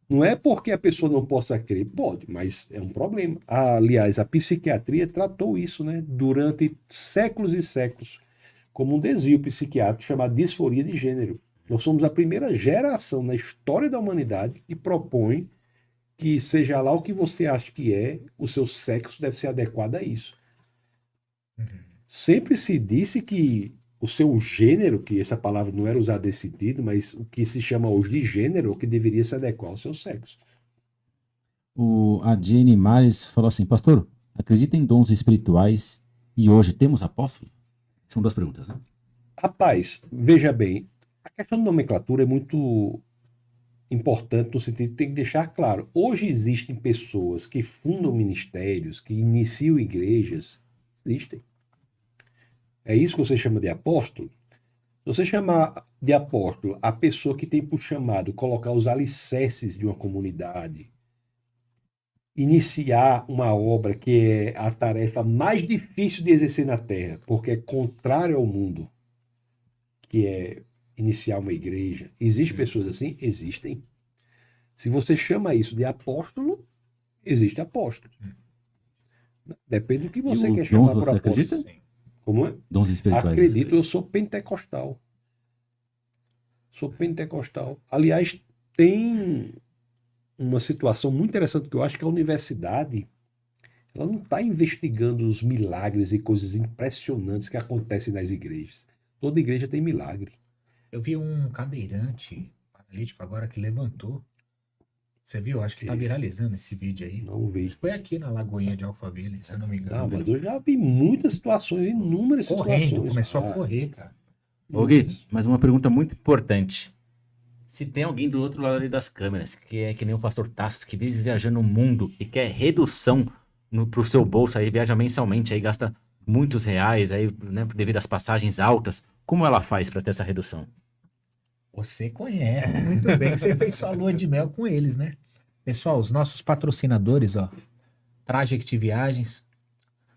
Não é porque a pessoa não possa crer, pode, mas é um problema. Aliás, a psiquiatria tratou isso, né, durante séculos e séculos, como um desvio psiquiátrico chamado disforia de gênero. Nós somos a primeira geração na história da humanidade que propõe que seja lá o que você acha que é, o seu sexo deve ser adequado a isso. Sempre se disse que o seu gênero, que essa palavra não era usada nesse sentido, mas o que se chama hoje de gênero, o que deveria se adequar ao seu sexo. A Jenny Mares falou assim, pastor, acredita em dons espirituais e hoje temos apóstolo? São duas perguntas, né? Rapaz, veja bem, a questão da nomenclatura é muito importante no sentido de tem que deixar claro. Hoje existem pessoas que fundam ministérios, que iniciam igrejas, existem. É isso que você chama de apóstolo? Se você chamar de apóstolo a pessoa que tem por chamado colocar os alicerces de uma comunidade, iniciar uma obra que é a tarefa mais difícil de exercer na Terra, porque é contrário ao mundo, que é iniciar uma igreja. Existem pessoas assim? Existem. Se você chama isso de apóstolo, existe apóstolo. Depende do que você quer chamar por apóstolo. Acredita? Como é? Dons espirituais. Acredito, eu sou pentecostal. Sou pentecostal. Aliás, tem uma situação muito interessante que eu acho que a universidade ela não está investigando os milagres e coisas impressionantes que acontecem nas igrejas. Toda igreja tem milagre. Eu vi um cadeirante paralítico agora que levantou. Você viu? Acho que tá viralizando esse vídeo aí. Não vejo. Foi aqui na Lagoinha de Alphaville, se eu não me engano. Não, mas eu já vi muitas situações, inúmeras Correndo, situações. começou a correr, cara. Ô Gui, mas uma pergunta muito importante. Se tem alguém do outro lado ali das câmeras, que é que nem o pastor Tassos, que vive viajando o mundo e quer redução pro seu bolso, aí viaja mensalmente, aí gasta muitos reais, aí, né, devido às passagens altas, como ela faz para ter essa redução? Você conhece muito bem que você fez sua lua de mel com eles, né? Pessoal, os nossos patrocinadores, ó, Traject Viagens.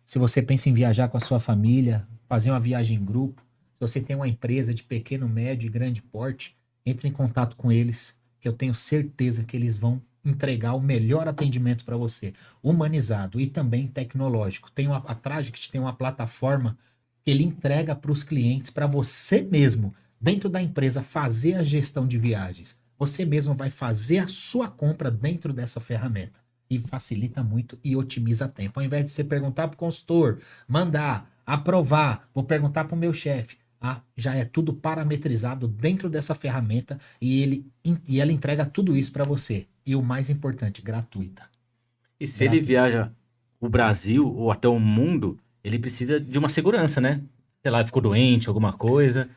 Se você pensa em viajar com a sua família, fazer uma viagem em grupo, se você tem uma empresa de pequeno, médio e grande porte, entre em contato com eles, que eu tenho certeza que eles vão entregar o melhor atendimento para você, humanizado e também tecnológico. A Traject tem uma plataforma que ele entrega para os clientes, para você mesmo, dentro da empresa, fazer a gestão de viagens. Você mesmo vai fazer a sua compra dentro dessa ferramenta. E facilita muito e otimiza tempo. Ao invés de você perguntar para o consultor, mandar, aprovar, vou perguntar para o meu chefe. Já é tudo parametrizado dentro dessa ferramenta e ela entrega tudo isso para você. E o mais importante, gratuita. E se ele viaja o Brasil ou até o mundo, ele precisa de uma segurança, né? Sei lá, ficou doente, alguma coisa.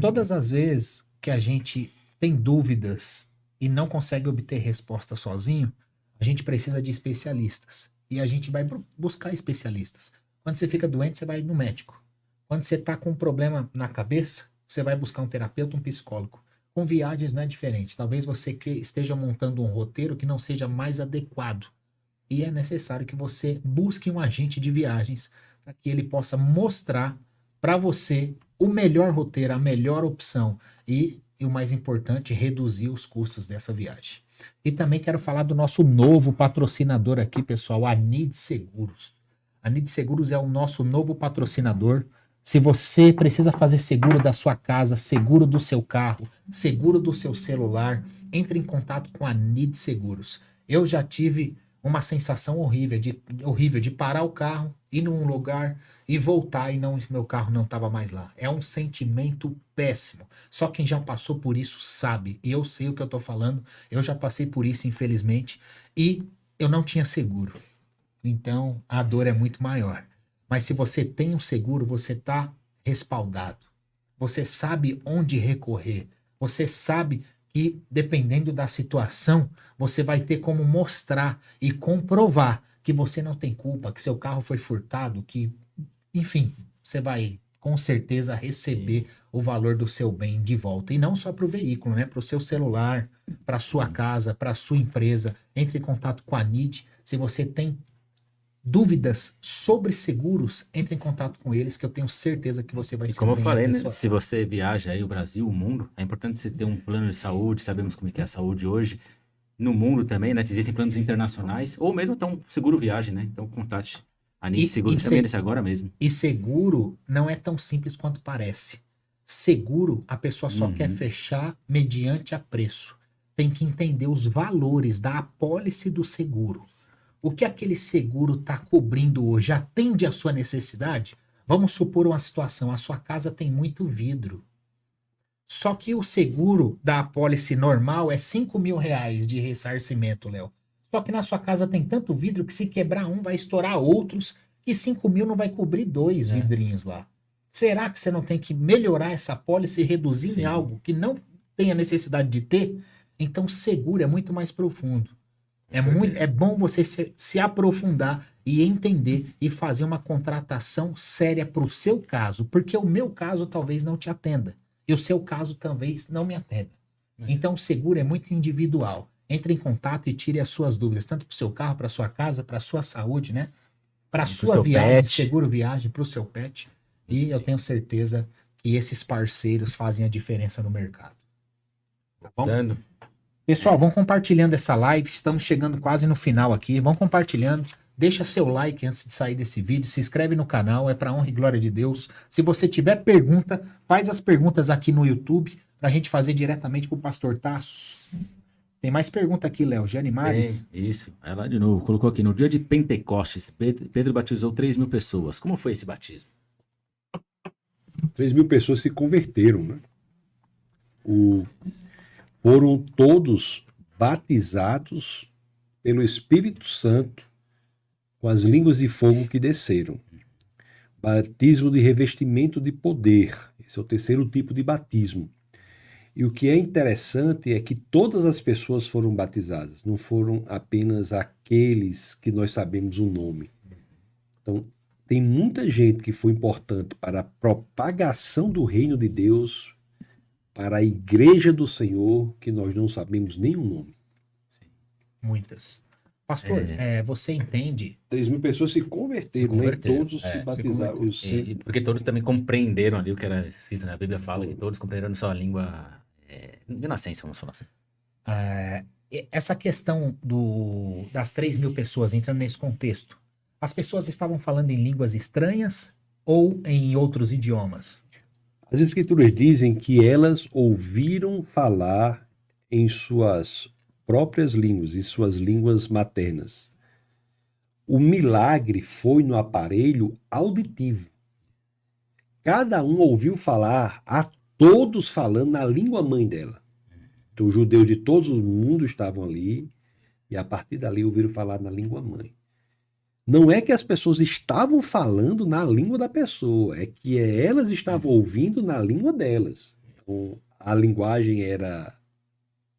Todas as vezes que a gente tem dúvidas e não consegue obter resposta sozinho, a gente precisa de especialistas. E a gente vai buscar especialistas. Quando você fica doente, você vai no médico. Quando você está com um problema na cabeça, você vai buscar um terapeuta, um psicólogo. Com viagens não é diferente. Talvez você esteja montando um roteiro que não seja mais adequado. E é necessário que você busque um agente de viagens para que ele possa mostrar para você o melhor roteiro, a melhor opção e o mais importante, reduzir os custos dessa viagem. E também quero falar do nosso novo patrocinador aqui, pessoal, a NID Seguros. A NID Seguros é o nosso novo patrocinador. Se você precisa fazer seguro da sua casa, seguro do seu carro, seguro do seu celular, entre em contato com a NID Seguros. Eu já tive uma sensação horrível de parar o carro, ir num lugar e voltar e meu carro não estava mais lá. É um sentimento péssimo. Só quem já passou por isso sabe. E eu sei o que eu estou falando. Eu já passei por isso, infelizmente. E eu não tinha seguro. Então, a dor é muito maior. Mas se você tem um seguro, você está respaldado. Você sabe onde recorrer. Você sabe que, dependendo da situação, você vai ter como mostrar e comprovar que você não tem culpa, que seu carro foi furtado, que, enfim, você vai com certeza receber o valor do seu bem de volta. E não só para o veículo, né? Para o seu celular, para a sua casa, para a sua empresa. Entre em contato com a NID. Se você tem dúvidas sobre seguros, entre em contato com eles, que eu tenho certeza que você vai E ser como eu bem falei, né, assessorado. se você viaja aí o Brasil, o mundo, é importante você ter um plano de saúde, sabemos como é que é a saúde hoje, no mundo também, né, existem planos internacionais, ou mesmo até um seguro viagem, né, então contate a NID Seguro, chame eles agora mesmo. E seguro não é tão simples quanto parece. Seguro, a pessoa só quer fechar mediante a preço. Tem que entender os valores da apólice do seguro. O que aquele seguro está cobrindo hoje atende à sua necessidade? Vamos supor uma situação, a sua casa tem muito vidro. Só que o seguro da apólice normal é R$ 5.000 de ressarcimento, Léo. Só que na sua casa tem tanto vidro que se quebrar um vai estourar outros, que 5.000 não vai cobrir 2 vidrinhos lá. Será que você não tem que melhorar essa apólice e reduzir em algo que não tenha necessidade de ter? Então seguro é muito mais profundo. É bom você se aprofundar e entender e fazer uma contratação séria para o seu caso, porque o meu caso talvez não te atenda e o seu caso talvez não me atenda. Então o seguro é muito individual. Entre em contato e tire as suas dúvidas, tanto para o seu carro, para a sua casa, para a sua saúde, né? Para a sua viagem, pet. seguro viagem, para o seu pet. E eu tenho certeza que esses parceiros fazem a diferença no mercado. Tá bom? Dando. Pessoal, vão compartilhando essa live. Estamos chegando quase no final aqui. Vão compartilhando. Deixa seu like antes de sair desse vídeo. Se inscreve no canal. É para honra e glória de Deus. Se você tiver pergunta, faz as perguntas aqui no YouTube para a gente fazer diretamente para o pastor Tassos. Tem mais pergunta aqui, Léo. Jane Mares. Isso, é lá de novo, colocou aqui, no dia de Pentecostes, Pedro batizou 3.000 pessoas. Como foi esse batismo? 3.000 pessoas se converteram, né? Foram todos batizados pelo Espírito Santo com as línguas de fogo que desceram. Batismo de revestimento de poder. Esse é o terceiro tipo de batismo. E o que é interessante é que todas as pessoas foram batizadas, não foram apenas aqueles que nós sabemos o nome. Então, tem muita gente que foi importante para a propagação do reino de Deus, para a igreja do Senhor, que nós não sabemos nem o nome. Muitas. Pastor, você entende? 3.000 pessoas se converteram, né? E todos se batizaram. Porque todos também compreenderam ali o que era escrito na Bíblia, fala que todos compreenderam sua língua de nascença, vamos falar assim. Essa questão das 3.000 pessoas entrando nesse contexto, as pessoas estavam falando em línguas estranhas ou em outros idiomas? As escrituras dizem que elas ouviram falar em suas próprias línguas, em suas línguas maternas. O milagre foi no aparelho auditivo. Cada um ouviu falar, a todos falando na língua mãe dela. Então, os judeus de todos os mundos estavam ali e a partir dali ouviram falar na língua mãe. Não é que as pessoas estavam falando na língua da pessoa, é que elas estavam ouvindo na língua delas. Então, a linguagem era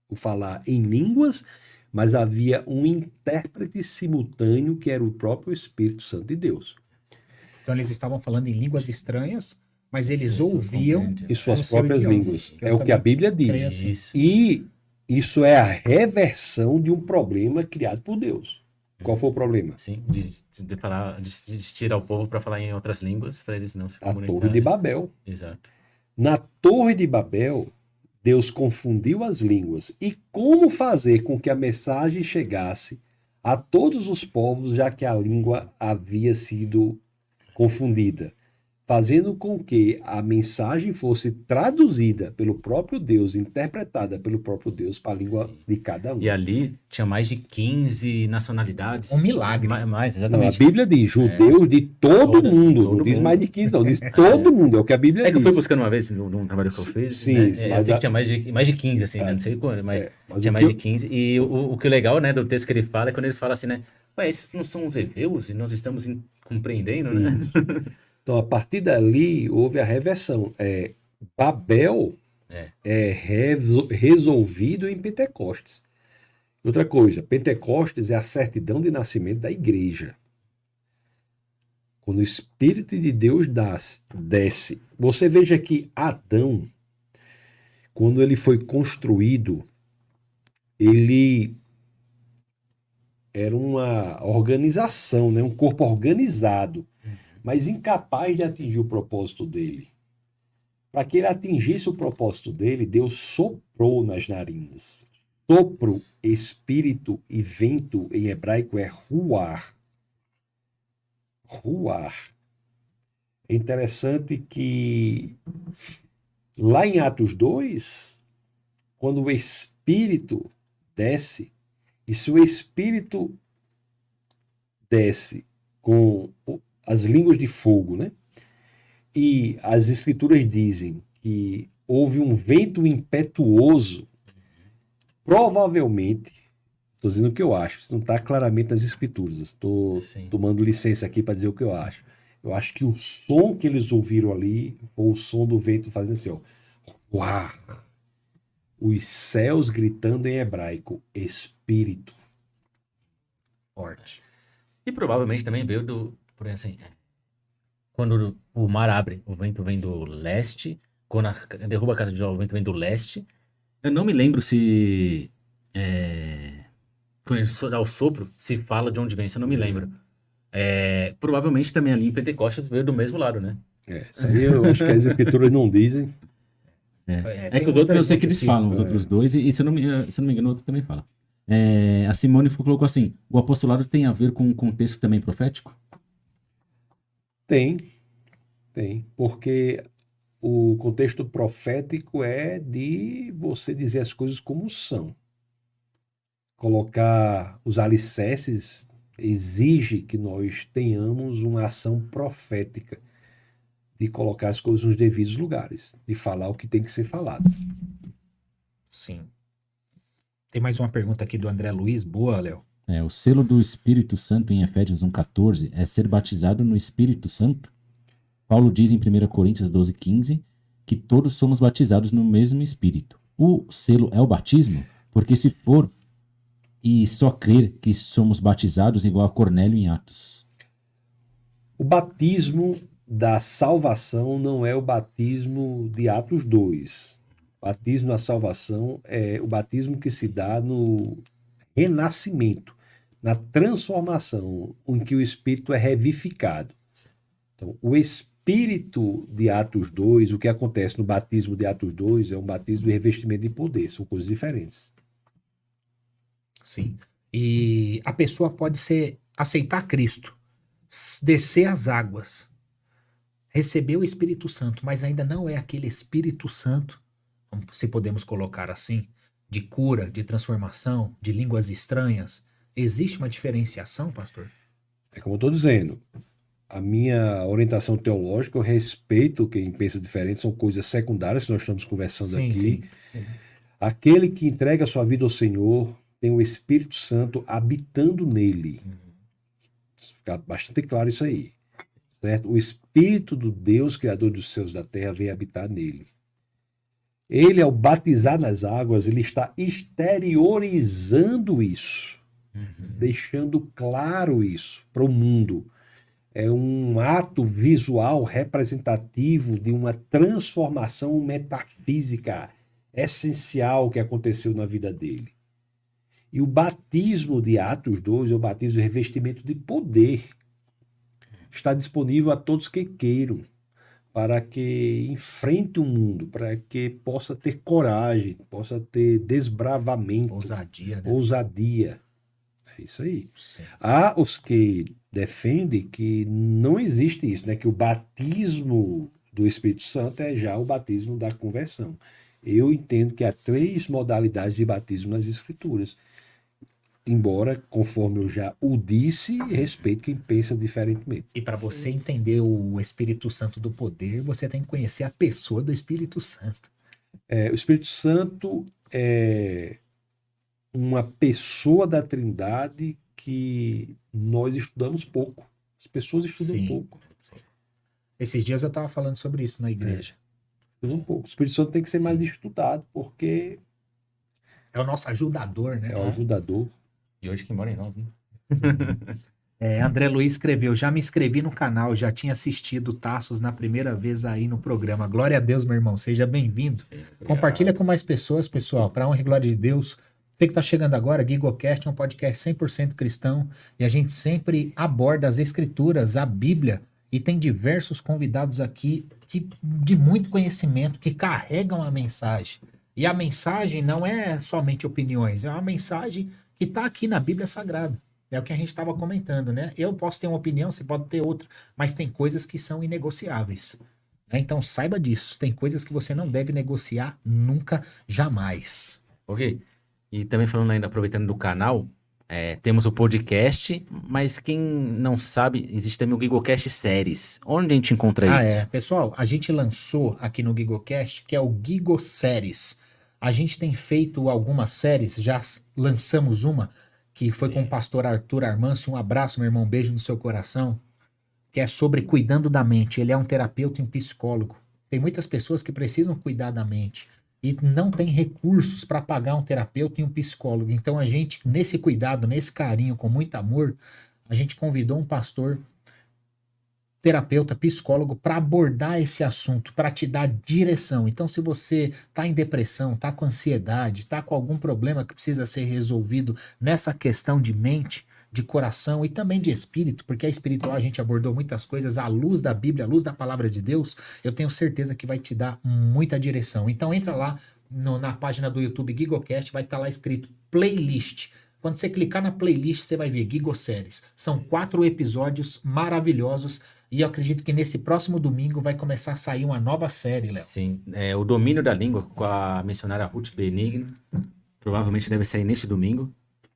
o falar em línguas, mas havia um intérprete simultâneo que era o próprio Espírito Santo de Deus. Então eles estavam falando em línguas estranhas, mas eles ouviam Em suas no seu próprias idioma. línguas. Eu É o que a também Bíblia creio diz. assim. Isso. E isso é a reversão de um problema criado por Deus. Qual foi o problema? Sim, de tirar o povo para falar em outras línguas, para eles não se A comunicarem. Torre de Babel. Exato. Na Torre de Babel, Deus confundiu as línguas. E como fazer com que a mensagem chegasse a todos os povos, já que a língua havia sido confundida? fazendo com que a mensagem fosse traduzida pelo próprio Deus, interpretada pelo próprio Deus para a língua de cada um. E ali tinha mais de 15 nacionalidades. Um milagre. Mais, Não, a exatamente. Bíblia diz judeus de todo Todas, mundo, todo não diz mundo. mais de 15, não, diz todo mundo, é o que a Bíblia É que eu fui diz. buscando uma vez num trabalho que eu fiz, Sim, né? mas Eu sei que tinha mais de 15, assim, né? Não sei quando, mas mas tinha o mais que de 15. E o que é legal, né, do texto que ele fala é quando ele fala assim, né? Ué, esses não são os heveus e nós estamos compreendendo, né? Então, a partir dali, houve a reversão. Babel é resolvido em Pentecostes. Outra coisa, Pentecostes é a certidão de nascimento da igreja. Quando o Espírito de Deus desce. Você veja que Adão, quando ele foi construído, ele era uma organização, né? Um corpo organizado, mas incapaz de atingir o propósito dele. Para que ele atingisse o propósito dele, Deus soprou nas narinas. Sopro, espírito e vento em hebraico é ruar. Ruar. É interessante que lá em Atos 2, quando o espírito desce, e se o espírito desce com as línguas de fogo, né? E as escrituras dizem que houve um vento impetuoso, provavelmente, estou dizendo o que eu acho, isso não está claramente nas escrituras, estou Sim. tomando licença aqui para dizer o que eu acho. Eu acho que o som que eles ouviram ali foi o som do vento fazendo assim, ó. Uau! Os céus gritando em hebraico, espírito. Forte. E provavelmente também veio por assim, quando o mar abre, o vento vem do leste, quando derruba a casa de Jó, o vento vem do leste. Eu não me lembro se quando ele dá o sopro, se fala de onde vem, isso eu não me lembro. Provavelmente também ali em Pentecostes veio do mesmo lado, né? Isso aí eu acho que as escrituras não dizem. É que os outros eu sei que eles falam, os outros dois, e se eu não me engano, o outro também fala. A Simone colocou assim: o apostolado tem a ver com um contexto também profético? Tem, porque o contexto profético é de você dizer as coisas como são. Colocar os alicerces exige que nós tenhamos uma ação profética de colocar as coisas nos devidos lugares, de falar o que tem que ser falado. Sim. Tem mais uma pergunta aqui do André Luiz. Boa, Léo. O selo do Espírito Santo em Efésios 1,14 é ser batizado no Espírito Santo? Paulo diz em 1 Coríntios 12,15 que todos somos batizados no mesmo Espírito. O selo é o batismo? Porque se for e só crer que somos batizados igual a Cornélio em Atos. O batismo da salvação não é o batismo de Atos 2. O batismo da salvação é o batismo que se dá no renascimento, na transformação, em que o Espírito é revivificado. Então, o Espírito de Atos 2, o que acontece no batismo de Atos 2 é um batismo de revestimento de poder, são coisas diferentes. Sim. E a pessoa pode aceitar Cristo, descer as águas, receber o Espírito Santo, mas ainda não é aquele Espírito Santo, se podemos colocar assim, de cura, de transformação, de línguas estranhas. Existe uma diferenciação, pastor? É como eu estou dizendo, a minha orientação teológica, eu respeito quem pensa diferente, são coisas secundárias que nós estamos conversando aqui. Sim. Aquele que entrega a sua vida ao Senhor tem o Espírito Santo habitando nele. Fica bastante claro isso aí. Certo? O Espírito do Deus, Criador dos céus e da terra, vem habitar nele. Ele, ao batizar nas águas, ele está exteriorizando isso, deixando claro isso para o mundo. É um ato visual representativo de uma transformação metafísica essencial que aconteceu na vida dele. E o batismo de Atos 2 é o batismo de revestimento de poder. Está disponível a todos que queiram, para que enfrente o mundo, para que possa ter coragem, possa ter desbravamento, Ousadia, né? ousadia. É isso aí. Sim. Há os que defendem que não existe isso, né? Que o batismo do Espírito Santo é já o batismo da conversão. Eu entendo que há 3 modalidades de batismo nas Escrituras. Embora, conforme eu já o disse, respeito quem pensa diferentemente. E para você entender o Espírito Santo do poder, você tem que conhecer a pessoa do Espírito Santo. O Espírito Santo é uma pessoa da Trindade que nós estudamos pouco. As pessoas estudam Sim. pouco. Esses dias eu estava falando sobre isso na igreja. Estudam pouco. O Espírito Santo tem que ser mais estudado, porque É o nosso ajudador, né? é o ajudador. E hoje que mora em nós, né? André Luiz escreveu, já me inscrevi no canal, já tinha assistido Taços na primeira vez aí no programa. Glória a Deus, meu irmão, seja bem-vindo. Compartilha com mais pessoas, pessoal, para honra e glória de Deus. Você que está chegando agora, GuigoCast é um podcast 100% cristão e a gente sempre aborda as escrituras, a Bíblia, e tem diversos convidados aqui de muito conhecimento que carregam a mensagem. E a mensagem não é somente opiniões, é uma mensagem que está aqui na Bíblia Sagrada. É o que a gente estava comentando, né? Eu posso ter uma opinião, você pode ter outra, mas tem coisas que são inegociáveis. Né? Então saiba disso. Tem coisas que você não deve negociar nunca, jamais. Ok. E também falando ainda, aproveitando do canal, temos o podcast, mas quem não sabe, existe também o GuigoCast Séries. Onde a gente encontra isso? Pessoal, a gente lançou aqui no GuigoCast, que é o Gigo Séries. A gente tem feito algumas séries, já lançamos uma, que foi com o pastor Arthur Armancio. Um abraço, meu irmão, um beijo no seu coração, que é sobre cuidando da mente. Ele é um terapeuta e um psicólogo. Tem muitas pessoas que precisam cuidar da mente e não tem recursos para pagar um terapeuta e um psicólogo. Então a gente, nesse cuidado, nesse carinho, com muito amor, a gente convidou um pastor terapeuta, psicólogo, para abordar esse assunto, para te dar direção. Então, se você está em depressão, está com ansiedade, está com algum problema que precisa ser resolvido nessa questão de mente, de coração e também de espírito, porque a espiritual a gente abordou muitas coisas à luz da Bíblia, à luz da palavra de Deus, eu tenho certeza que vai te dar muita direção. Então, entra lá na página do YouTube GuigoCast, vai estar lá escrito playlist. Quando você clicar na playlist, você vai ver Gigo Séries. São 4 episódios maravilhosos. E eu acredito que nesse próximo domingo vai começar a sair uma nova série, Léo. Sim, o domínio da língua com a missionária Ruth Benigno. Provavelmente deve sair neste domingo.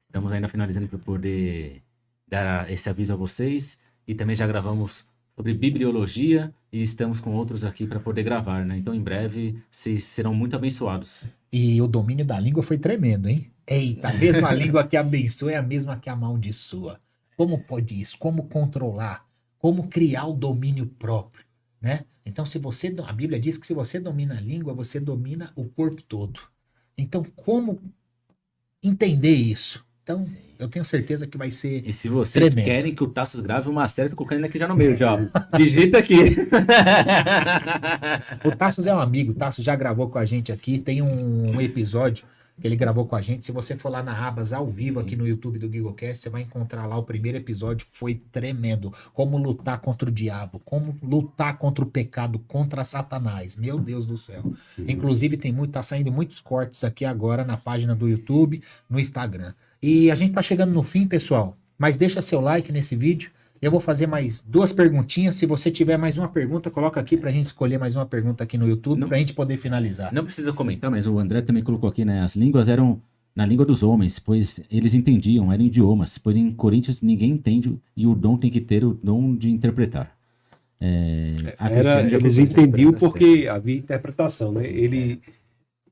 Estamos ainda finalizando para poder dar esse aviso a vocês. E também já gravamos sobre bibliologia e estamos com outros aqui para poder gravar, né? Então, em breve, vocês serão muito abençoados. E o domínio da língua foi tremendo, hein? Eita, a mesma língua que abençoa é a mesma que amaldiçoa. Como pode isso? Como controlar? Como criar o domínio próprio, né? Então, a Bíblia diz que se você domina a língua, você domina o corpo todo. Então, como entender isso? Então, eu tenho certeza que vai ser E se vocês tremendo. querem que o Taços grave uma série, tô colocando ele aqui já no meio, já. Digita aqui. O Taços é um amigo, o Taços já gravou com a gente aqui, tem um episódio que ele gravou com a gente. Se você for lá na abas ao vivo aqui no YouTube do GuigoCast, você vai encontrar lá o primeiro episódio, foi tremendo. Como lutar contra o diabo, como lutar contra o pecado, contra Satanás. Meu Deus do céu. Inclusive tá saindo muitos cortes aqui agora na página do YouTube, no Instagram. E a gente tá chegando no fim, pessoal, mas deixa seu like nesse vídeo. Eu vou fazer mais 2 perguntinhas. Se você tiver mais uma pergunta, coloca aqui pra gente escolher mais uma pergunta aqui no YouTube pra gente poder finalizar. Não precisa comentar, Mas o André também colocou aqui, né? As línguas eram na língua dos homens, pois eles entendiam, eram idiomas. Pois em Coríntios ninguém entende e o dom tem que ter o dom de interpretar. Eles entendiam porque havia interpretação, né?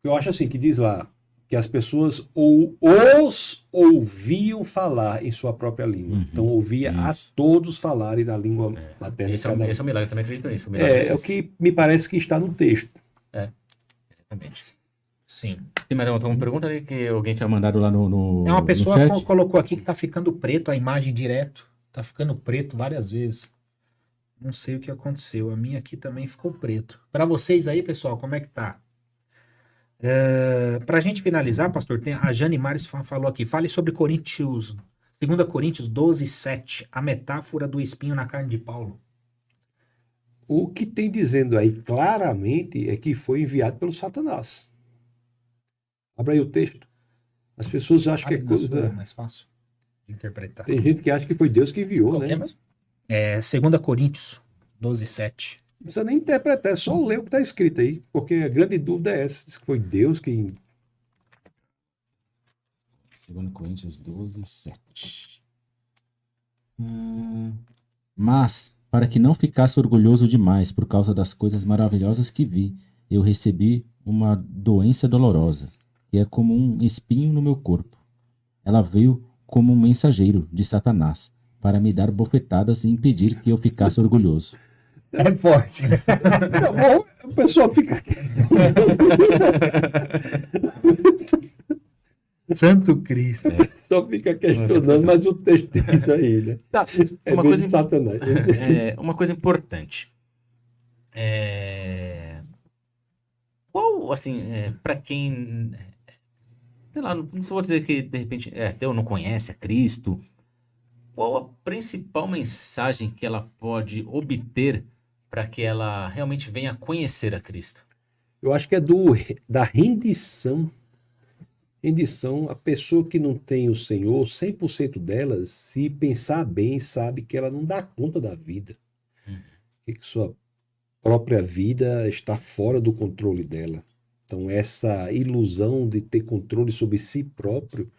Eu acho assim, que diz lá, que as pessoas os ouviam falar em sua própria língua. Então ouvia a todos falarem na língua materna. Esse é o milagre, eu também acredito nisso. É o que me parece que está no texto. Exatamente. Sim. Tem mais alguma pergunta ali que alguém Tinha mandado lá no É uma pessoa no que chat. colocou aqui que tá ficando preto a imagem direto. Tá ficando preto várias vezes. Não sei o que aconteceu. A minha aqui também ficou preto. Para vocês aí, pessoal, como é que tá? Pra gente finalizar, pastor, a Jane Mares falou aqui. Fale sobre 2 Coríntios 12:7. A metáfora do espinho na carne de Paulo. O que tem dizendo aí claramente é que foi enviado pelo Satanás. Abra aí o texto. As pessoas acham que é Abre na sua, é coisa... mais fácil. de interpretar. Tem gente que acha que foi Deus que enviou, Qual que né? é mesmo? 2 Coríntios 12:7. Não precisa nem interpretar, é só ler o que está escrito aí, porque a grande dúvida é essa, se foi Deus que... 2 Coríntios 12:7. Mas, para que não ficasse orgulhoso demais por causa das coisas maravilhosas que vi, eu recebi uma doença dolorosa, que é como um espinho no meu corpo. Ela veio como um mensageiro de Satanás, para me dar bofetadas e impedir que eu ficasse orgulhoso. É forte. Não, bom, o pessoal fica... Santo Cristo. Só fica questionando, mas o texto diz aí, né? Tá, É uma meio coisa de Satanás. uma coisa importante. Qual, assim, para quem, sei lá, não vou dizer que de repente ateu não conhece a Cristo, qual a principal mensagem que ela pode obter para que ela realmente venha a conhecer a Cristo? Eu acho que é da rendição. Rendição, a pessoa que não tem o Senhor, 100% delas, se pensar bem, sabe que ela não dá conta da vida. Que sua própria vida está fora do controle dela. Então, essa ilusão de ter controle sobre si próprio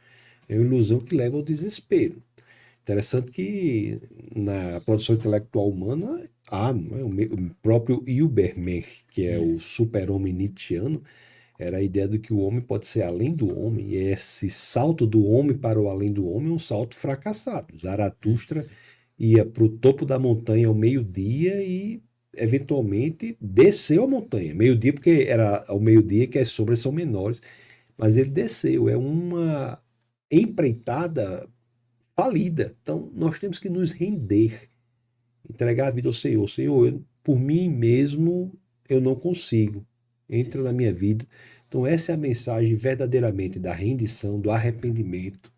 é uma ilusão que leva ao desespero. Interessante que na produção intelectual humana não é? O próprio Huberman, que é o super-homem nietzschiano, era a ideia de que o homem pode ser além do homem, e esse salto do homem para o além do homem é um salto fracassado. Zaratustra ia para o topo da montanha ao meio-dia e, eventualmente, desceu a montanha. Meio-dia, porque era ao meio-dia que as sombras são menores, mas ele desceu. É uma empreitada falida. Então, nós temos que nos render, entregar a vida ao Senhor. Senhor, por mim mesmo, eu não consigo. Entra na minha vida. Então, essa é a mensagem verdadeiramente da rendição, do arrependimento,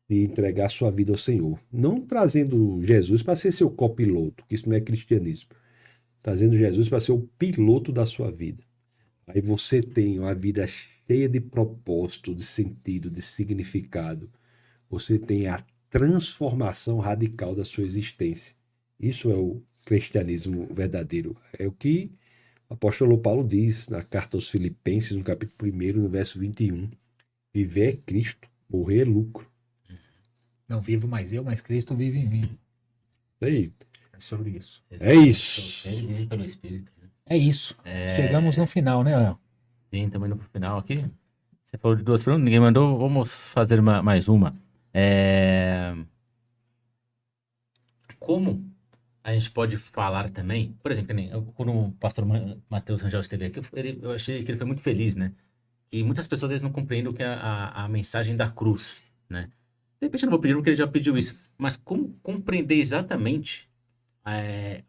de entregar sua vida ao Senhor. Não trazendo Jesus para ser seu copiloto, que isso não é cristianismo. Trazendo Jesus para ser o piloto da sua vida. Aí você tem uma vida cheia de propósito, de sentido, de significado. Você tem a transformação radical da sua existência. Isso é o cristianismo verdadeiro. É o que o apóstolo Paulo diz na carta aos Filipenses, no capítulo 1, no verso 21. Viver é Cristo, morrer é lucro. Não vivo mais eu, mas Cristo vive em mim. É aí. É sobre isso. É isso. Ele vive pelo Espírito. É isso. Chegamos no final, né, Léo? Sim, estamos indo pro final aqui. Você falou de 2 perguntas, ninguém mandou, vamos fazer mais uma. Como a gente pode falar também, por exemplo, quando o pastor Matheus Rangel esteve aqui, eu achei que ele foi muito feliz, né? Que muitas pessoas às vezes não compreendem o que é a mensagem da cruz, né? De repente eu não vou pedir porque ele já pediu isso, mas como compreender exatamente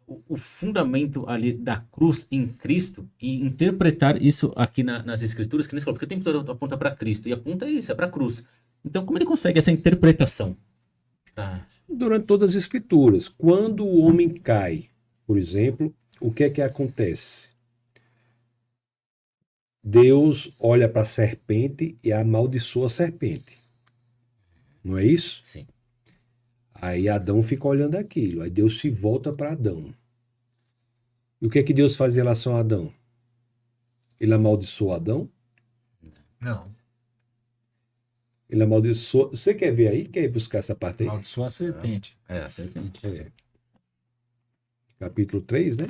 o fundamento ali da cruz em Cristo e interpretar isso aqui nas Escrituras, que nem você falou, porque o tempo todo aponta para Cristo, e aponta isso, é para a cruz. Então, como ele consegue essa interpretação? Durante todas as Escrituras, quando o homem cai, por exemplo, o que é que acontece? Deus olha para a serpente e amaldiçoa a serpente. Não é isso? Sim. Aí Adão fica olhando aquilo. Aí Deus se volta para Adão. E o que é que Deus faz em relação a Adão? Ele amaldiçoa Adão? Não. Ele amaldiçoa... Você quer ver aí? Quer ir buscar essa parte aí? Amaldiçoa a serpente. A serpente. Capítulo 3, né?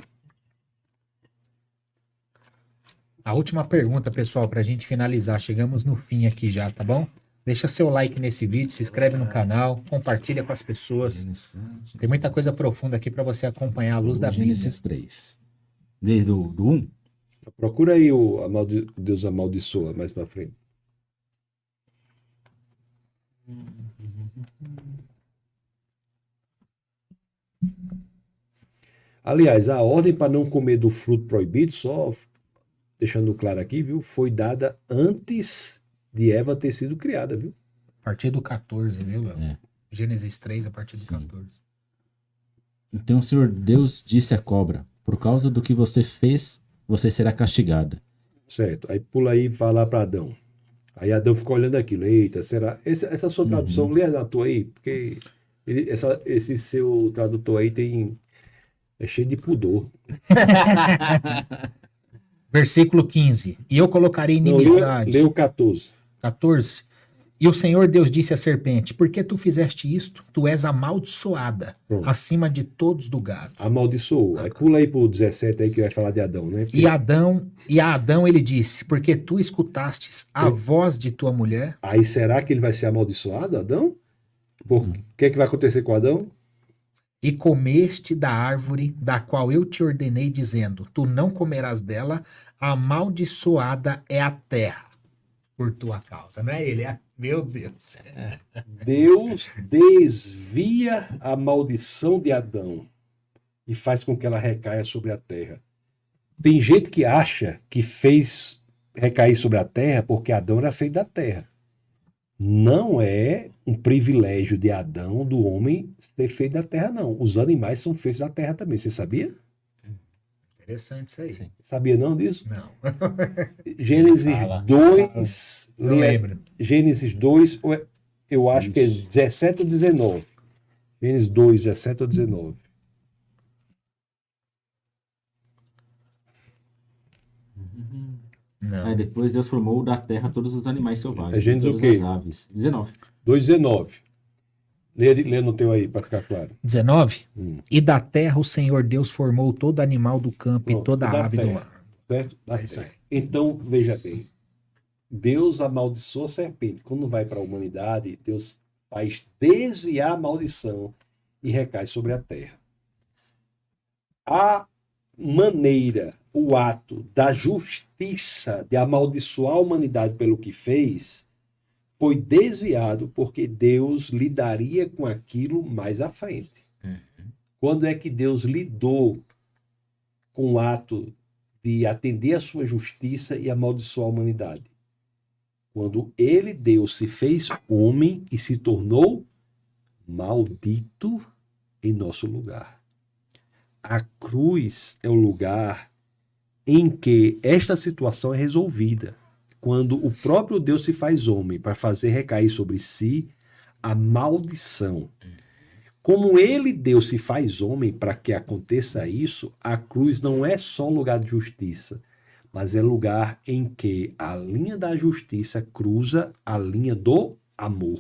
A última pergunta, pessoal, para a gente finalizar. Chegamos no fim aqui já, tá bom? Deixa seu like nesse vídeo, se inscreve no canal, compartilha com as pessoas. Tem muita coisa profunda aqui para você acompanhar a luz da Bíblia. Gênesis 3. Desde o 1? Procura aí o Deus amaldiçoa mais para frente. Aliás, a ordem para não comer do fruto proibido, só deixando claro aqui, viu, foi dada antes de Eva ter sido criada, viu? A partir do 14, viu, Léo? É. Gênesis 3, a partir do Sim. 14. Então o Senhor Deus disse à cobra: por causa do que você fez, você será castigada. Certo. Aí pula aí e fala para Adão. Aí Adão ficou olhando aquilo. Eita, será? Essa sua tradução, lê na tua aí, porque esse seu tradutor aí é cheio de pudor. Versículo 15. E eu colocarei Não, inimizade. lê o 14. 14. E o Senhor Deus disse à serpente: Por que tu fizeste isto? Tu és amaldiçoada Pronto. acima de todos do gado. Amaldiçoou. Aí pula aí pro 17 aí que vai falar de Adão, né? E a Adão ele disse: Porque tu escutastes a voz de tua mulher. Aí será que ele vai ser amaldiçoado, Adão? O que é que vai acontecer com Adão? E comeste da árvore da qual eu te ordenei, dizendo: Tu não comerás dela, amaldiçoada é a terra por tua causa. Não é ele, é. Meu Deus. Deus desvia a maldição de Adão e faz com que ela recaia sobre a terra. Tem gente que acha que fez recair sobre a terra porque Adão era feito da terra. Não é um privilégio de Adão, do homem, ser feito da terra, não. Os animais são feitos da terra também. Você sabia? Interessante isso aí. Sim. Sabia não disso? Não. Gênesis Fala. 2. Não lembro. Gênesis 2, eu acho que é 17 ou 19. Gênesis 2, 17 ou 19. Não. Aí depois Deus formou da terra todos os animais selvagens. É Gênesis todas o quê? as aves. 19. 2,19. Lê no teu aí, para ficar claro. 19. Hum. E da terra o Senhor Deus formou todo animal do campo e Pronto, toda da ave do terra. ar. Certo? Da É isso terra. aí. Então, veja bem. Deus amaldiçoa a serpente. Quando vai para a humanidade, Deus faz desviar a maldição e recai sobre a terra. A maneira, o ato da justiça de amaldiçoar a humanidade pelo que fez, foi desviado porque Deus lidaria com aquilo mais à frente. Quando é que Deus lidou com o ato de atender a sua justiça e amaldiçoar a humanidade? Quando ele, Deus, se fez homem e se tornou maldito em nosso lugar. A cruz é o lugar em que esta situação é resolvida. Quando o próprio Deus se faz homem para fazer recair sobre si a maldição. Como ele, Deus, se faz homem para que aconteça isso, a cruz não é só lugar de justiça, mas é lugar em que a linha da justiça cruza a linha do amor.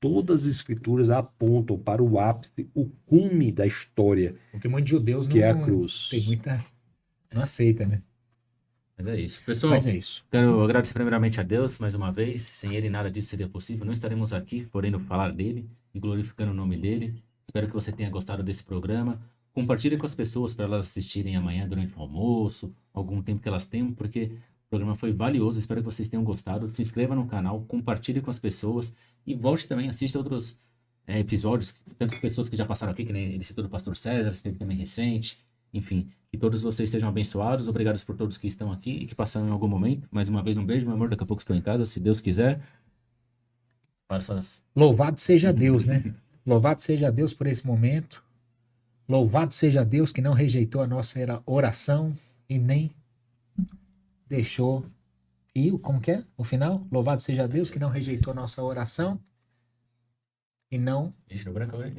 Todas as escrituras apontam para o ápice, o cume da história, Porque muitos judeus que não é a cruz. tem muita. Não aceita, né? Mas é isso. Pessoal, Mas é isso. quero agradecer primeiramente a Deus mais uma vez. Sem Ele nada disso seria possível. Não estaremos aqui podendo falar dele e glorificando o nome dele. Espero que você tenha gostado desse programa. Compartilhe com as pessoas para elas assistirem amanhã durante o almoço, algum tempo que elas tenham, porque o programa foi valioso. Espero que vocês tenham gostado. Se inscreva no canal, compartilhe com as pessoas e volte também, assista outros episódios. Tantas pessoas que já passaram aqui, que nem ele citou do Pastor César, teve também recente. Enfim, que todos vocês sejam abençoados. Obrigados por todos que estão aqui e que passaram em algum momento. Mais uma vez, um beijo, meu amor. Daqui a pouco estou em casa, se Deus quiser. Louvado seja Deus, né? Louvado seja Deus por esse momento. Louvado seja Deus que não rejeitou a nossa oração e nem deixou. E como que é? O final? Louvado seja Deus que não rejeitou a nossa oração e não. Ixi, no branco agora.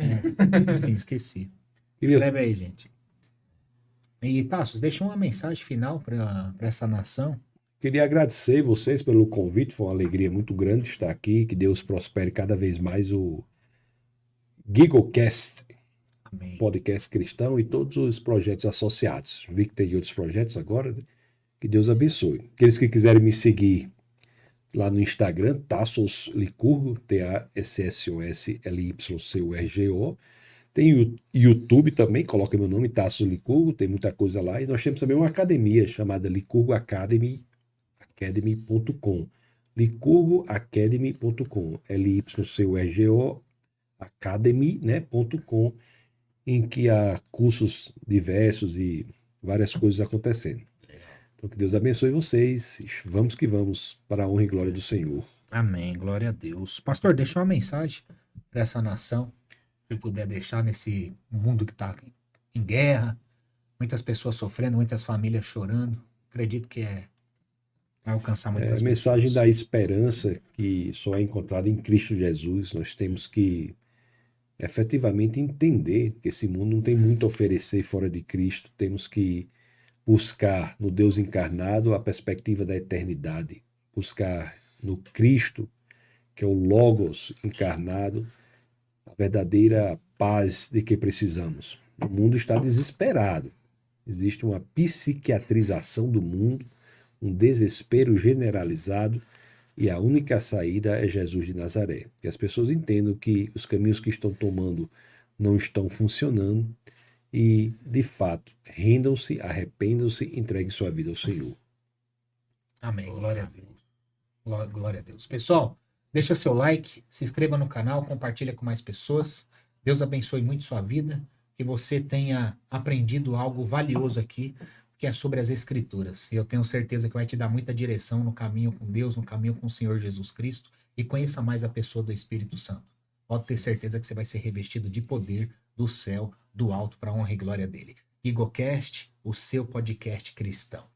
Enfim, esqueci. Queria- Escreve aí, gente. E Tassos, deixa uma mensagem final para essa nação. Queria agradecer vocês pelo convite, foi uma alegria muito grande estar aqui, que Deus prospere cada vez mais o GigoCast, Amém. podcast cristão, e todos os projetos associados. Vi que tem outros projetos agora, né? Que Deus abençoe. Aqueles que quiserem me seguir lá no Instagram, Tassos Licurgo, TASSOSLYCURGO. Tem o YouTube também, coloca meu nome, Tassos Licurgo, tem muita coisa lá. E nós temos também uma academia chamada Licurgo Academy.com. licurgoacademy.com, LYCURGO Academy, né, .com, em que há cursos diversos e várias coisas acontecendo. Então que Deus abençoe vocês. Vamos que vamos, para a honra e glória do Senhor. Amém. Glória a Deus. Pastor, deixa uma mensagem para essa nação, se puder deixar nesse mundo que está em guerra, muitas pessoas sofrendo, muitas famílias chorando. Acredito que é Vai alcançar A muitas mensagem pessoas. da esperança que só é encontrada em Cristo Jesus. Nós temos que efetivamente entender que esse mundo não tem muito a oferecer fora de Cristo. Temos que buscar no Deus encarnado a perspectiva da eternidade, buscar no Cristo, que é o Logos encarnado, a verdadeira paz de que precisamos. O mundo está desesperado. Existe uma psiquiatrização do mundo, um desespero generalizado, e a única saída é Jesus de Nazaré. Que as pessoas entendam que os caminhos que estão tomando não estão funcionando e, de fato, rendam-se, arrependam-se, entreguem sua vida ao Senhor. Amém. Glória a Deus. Glória a Deus. Pessoal, deixa seu like, se inscreva no canal, compartilha com mais pessoas. Deus abençoe muito sua vida, que você tenha aprendido algo valioso aqui, que é sobre as Escrituras. E eu tenho certeza que vai te dar muita direção no caminho com Deus, no caminho com o Senhor Jesus Cristo, e conheça mais a pessoa do Espírito Santo. Pode ter certeza que você vai ser revestido de poder do céu, do alto, para a honra e glória dele. GigoCast, o seu podcast cristão.